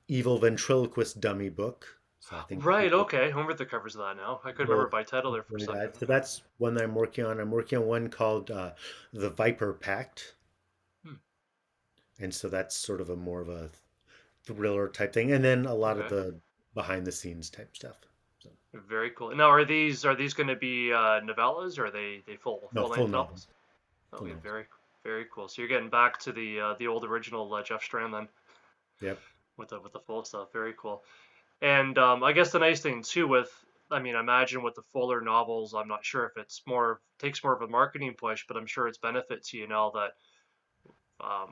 evil ventriloquist dummy book. So I think Right. people Okay. I remember the covers of that now. I couldn't remember will by title there for a enjoy second. that. So that's one that I'm working on. I'm working on one called the Viper Pact, Hmm. and so that's sort of a more of a thriller type thing, and then a lot of Okay. the behind the scenes type stuff. So Very cool. Now, are these going to be novellas, or are they no, full full length novels, novels? full Okay. novels. Very cool. So you're getting back to the old original Jeff Strand then Yep. with the full stuff. Very cool. And I guess the nice thing too I mean, I imagine with the fuller novels, I'm not sure if it's takes more of a marketing push, but I'm sure it's benefit to you now that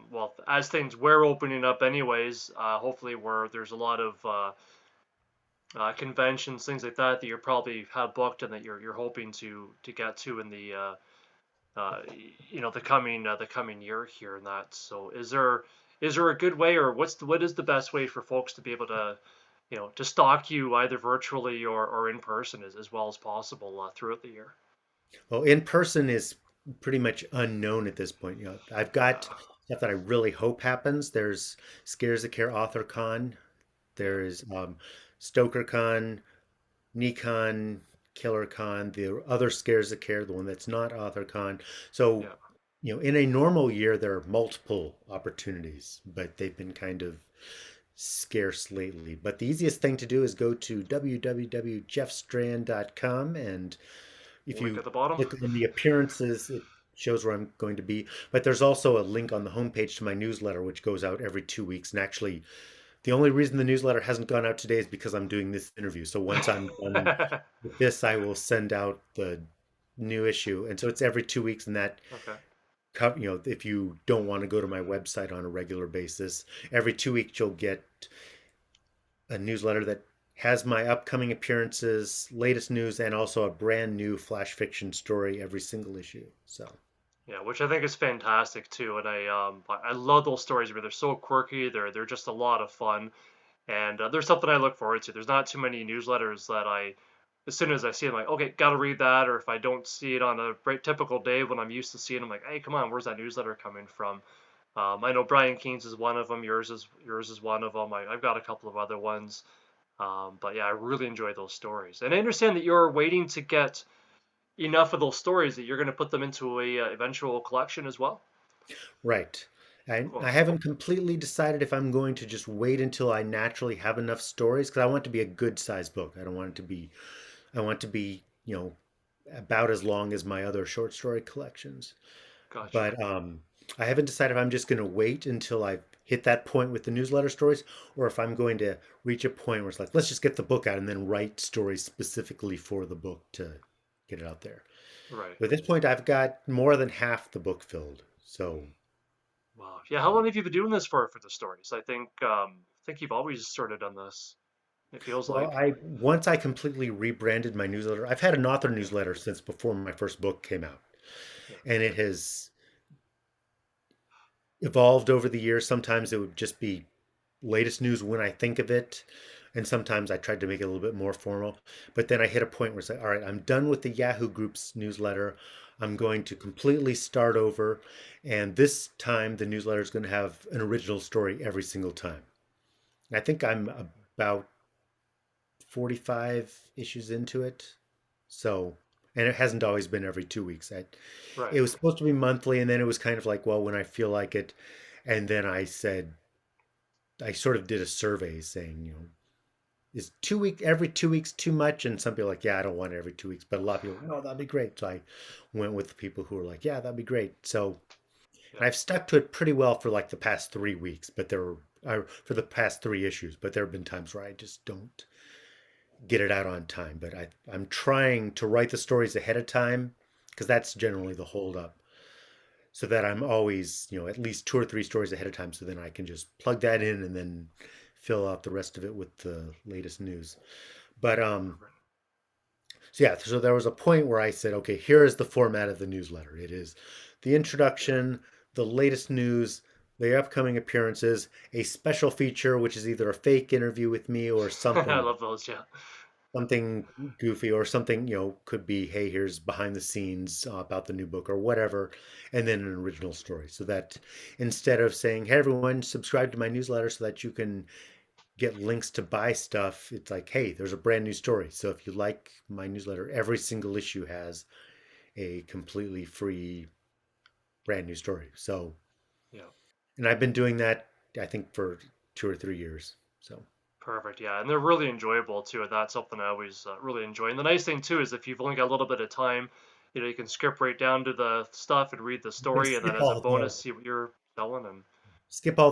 well, as things were opening up anyways, hopefully where there's a lot of conventions, things like that you probably have booked and that you're hoping to get to in uh, the coming year here and that. So is there a good way, or what is the best way for folks to be able to to stalk you either virtually or in person as well as possible throughout the year? Well, in person is pretty much unknown at this point. I've got Uh, stuff that I really hope happens. There's Scares the Care Author Con. yeah, There's StokerCon, Nikon, KillerCon, the other Scares the Care, the one that's not AuthorCon. So, Yeah. in a normal year, there are multiple opportunities, but they've been kind of scarce lately. But the easiest thing to do is go to www.jeffstrand.com, and if Link you at the bottom. click on the appearances, it shows where I'm going to be. But there's also a link on the homepage to my newsletter, which goes out every 2 weeks. And actually, the only reason the newsletter hasn't gone out today is because I'm doing this interview. So once I'm done with this, I will send out the new issue. And so it's every 2 weeks, and that Okay. if you don't want to go to my website on a regular basis, every 2 weeks you'll get a newsletter that has my upcoming appearances, latest news, and also a brand new flash fiction story every single issue. So, Yeah, which I think is fantastic too, and I love those stories where they're so quirky. They're just a lot of fun, and there's something I look forward to. There's not too many newsletters that as soon as I see them, like, okay, gotta read that. Or if I don't see it on a very typical day when I'm used to seeing them, like, hey, come on, where's that newsletter coming from? I know Brian Keene's is one of them. Yours is one of them. I've got a couple of other ones. But yeah, I really enjoy those stories, and I understand that you're waiting to get enough of those stories that you're going to put them into a eventual collection as well. right. I Cool. haven't completely decided if I'm going to just wait until I naturally have enough stories because I want it to be a good sized book. I don't want it to be, I want it to be, about as long as my other short story collections. Gotcha. But I haven't decided if I'm just going to wait until I hit that point with the newsletter stories, or if I'm going to reach a point where it's like, let's just get the book out and then write stories specifically for the book to get it out there. Right. But at this point, I've got more than half the book filled. So, Wow. Yeah. How long have you been doing this for the stories? I think you've always sort of done this. It feels well, like. I once I completely rebranded my newsletter. I've had an author newsletter since before my first book came out, Yeah. and it has evolved over the years. Sometimes it would just be latest news when I think of it. And sometimes I tried to make it a little bit more formal. But then I hit a point where it's like, all right, I'm done with the Yahoo Group's newsletter. I'm going to completely start over. And this time, the newsletter is going to have an original story every single time. I think I'm about 45 issues into it. So, and it hasn't always been every 2 weeks. Right. It was supposed to be monthly, and then it was kind of like, well, when I feel like it. And then I sort of did a survey saying, is every 2 weeks too much? And some people are like, yeah, I don't want it every 2 weeks. But a lot of people, no, that'd be great. So I went with the people who were like, yeah, that'd be great. So, Yeah. and I've stuck to it pretty well for like the past 3 weeks, but for the past 3 issues. But there have been times where I just don't get it out on time. But I'm trying to write the stories ahead of time because that's generally the holdup. So that I'm always, at least 2 or 3 stories ahead of time. So then I can just plug that in and then fill out the rest of it with the latest news. But Perfect. so yeah, so there was a point where I said, okay, here is the format of the newsletter. It is the Yeah. introduction, the latest news, the upcoming appearances, a special feature, which is either a fake interview with me or I something, love those. Yeah. something goofy, or something, could be, hey, here's behind the scenes about the new book or whatever, and then an original story. So that instead of saying, hey, everyone, subscribe to my newsletter so that you can get links to buy stuff, it's like, hey, there's a brand new story. So if you like my newsletter, every single issue has a completely free brand new story. So, Yeah. and I've been doing that, I think, for 2 or 3 years. So, Perfect. Yeah, and they're really enjoyable too. And that's something I always really enjoy. And the nice thing too is if you've only got a little bit of time, you can skip right down to the stuff and read the you can story, and then skip as a all bonus, the see what you're selling. And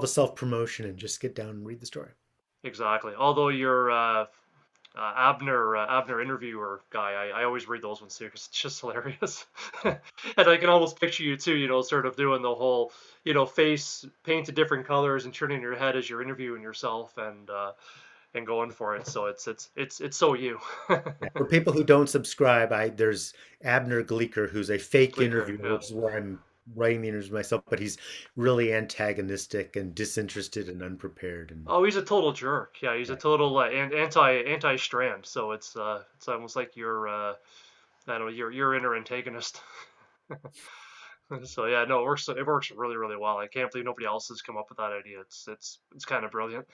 self promotion and just get down and read the story. exactly. Although your Abner interviewer guy, I always read those ones too because it's just hilarious. And I can almost picture you too, sort of doing the whole, face painted different colors and turning your head as you're interviewing yourself and going for it. So it's so you. Yeah. For people who don't subscribe, there's Abner Gleeker, who's a fake Gleeker, interviewer, yeah. which is where I'm writing the interviews myself, but he's really antagonistic and disinterested and unprepared. And Oh, he's a total jerk. Yeah, he's a yeah, total anti Strand. So it's almost like you're I don't know, you're inner antagonist. So yeah, no, it works really really well. I can't believe nobody else has come up with that idea. It's kind of brilliant.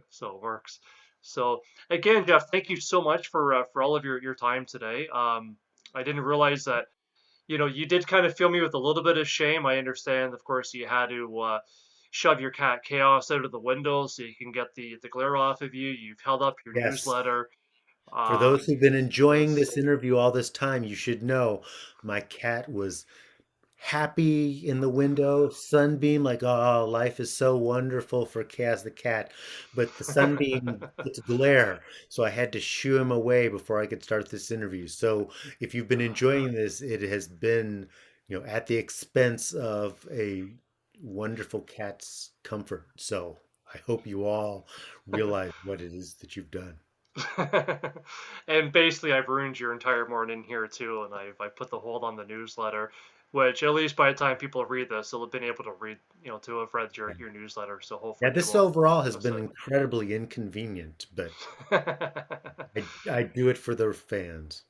So it works. So again, Jeff, thank you so much for all of your time today. I didn't realize that you did kind of fill me with a little bit of shame. I understand, of course, you had to shove your cat Chaos out of the window so you can get the glare off of you. You've held up your Yes. newsletter. For those who've been enjoying Was this interview all this time, you should know my cat was happy in the window, sunbeam, like, oh, life is so wonderful for Kaz the cat. But the sunbeam, it's glare. So I had to shoo him away before I could start this interview. So if you've been enjoying this, it has been, at the expense of a wonderful cat's comfort. So I hope you all realize what it is that you've done. and basically, I've ruined your entire morning here too, and I put the hold on the newsletter, which at least by the time people read this, they'll have been able to read, to have read Yeah. your newsletter. So Yeah, hopefully they this won't overall has miss been it. incredibly inconvenient, but I do it for the fans.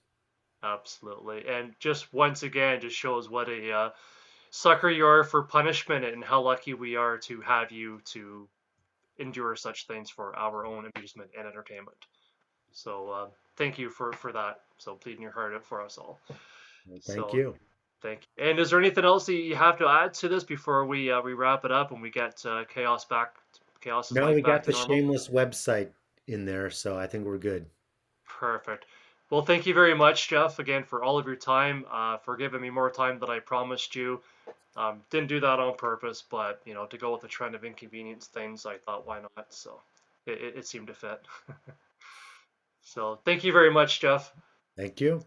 Absolutely, and just once again, just shows what a sucker you are for punishment, and how lucky we are to have you to endure such things for our own amusement and entertainment. So thank you for that. So bleeding your heart out for us all. Well, thank So you. thank you. And is there anything else that you have to add to this before we wrap it up and we get Chaos's No, life we back got to the normal? shameless website in there, so I think we're good. Perfect. Well, thank you very much, Jeff, again for all of your time, for giving me more time than I promised you. Didn't do that on purpose, but to go with the trend of inconvenience things, I thought why not? So it seemed to fit. So thank you very much, Jeff. Thank you.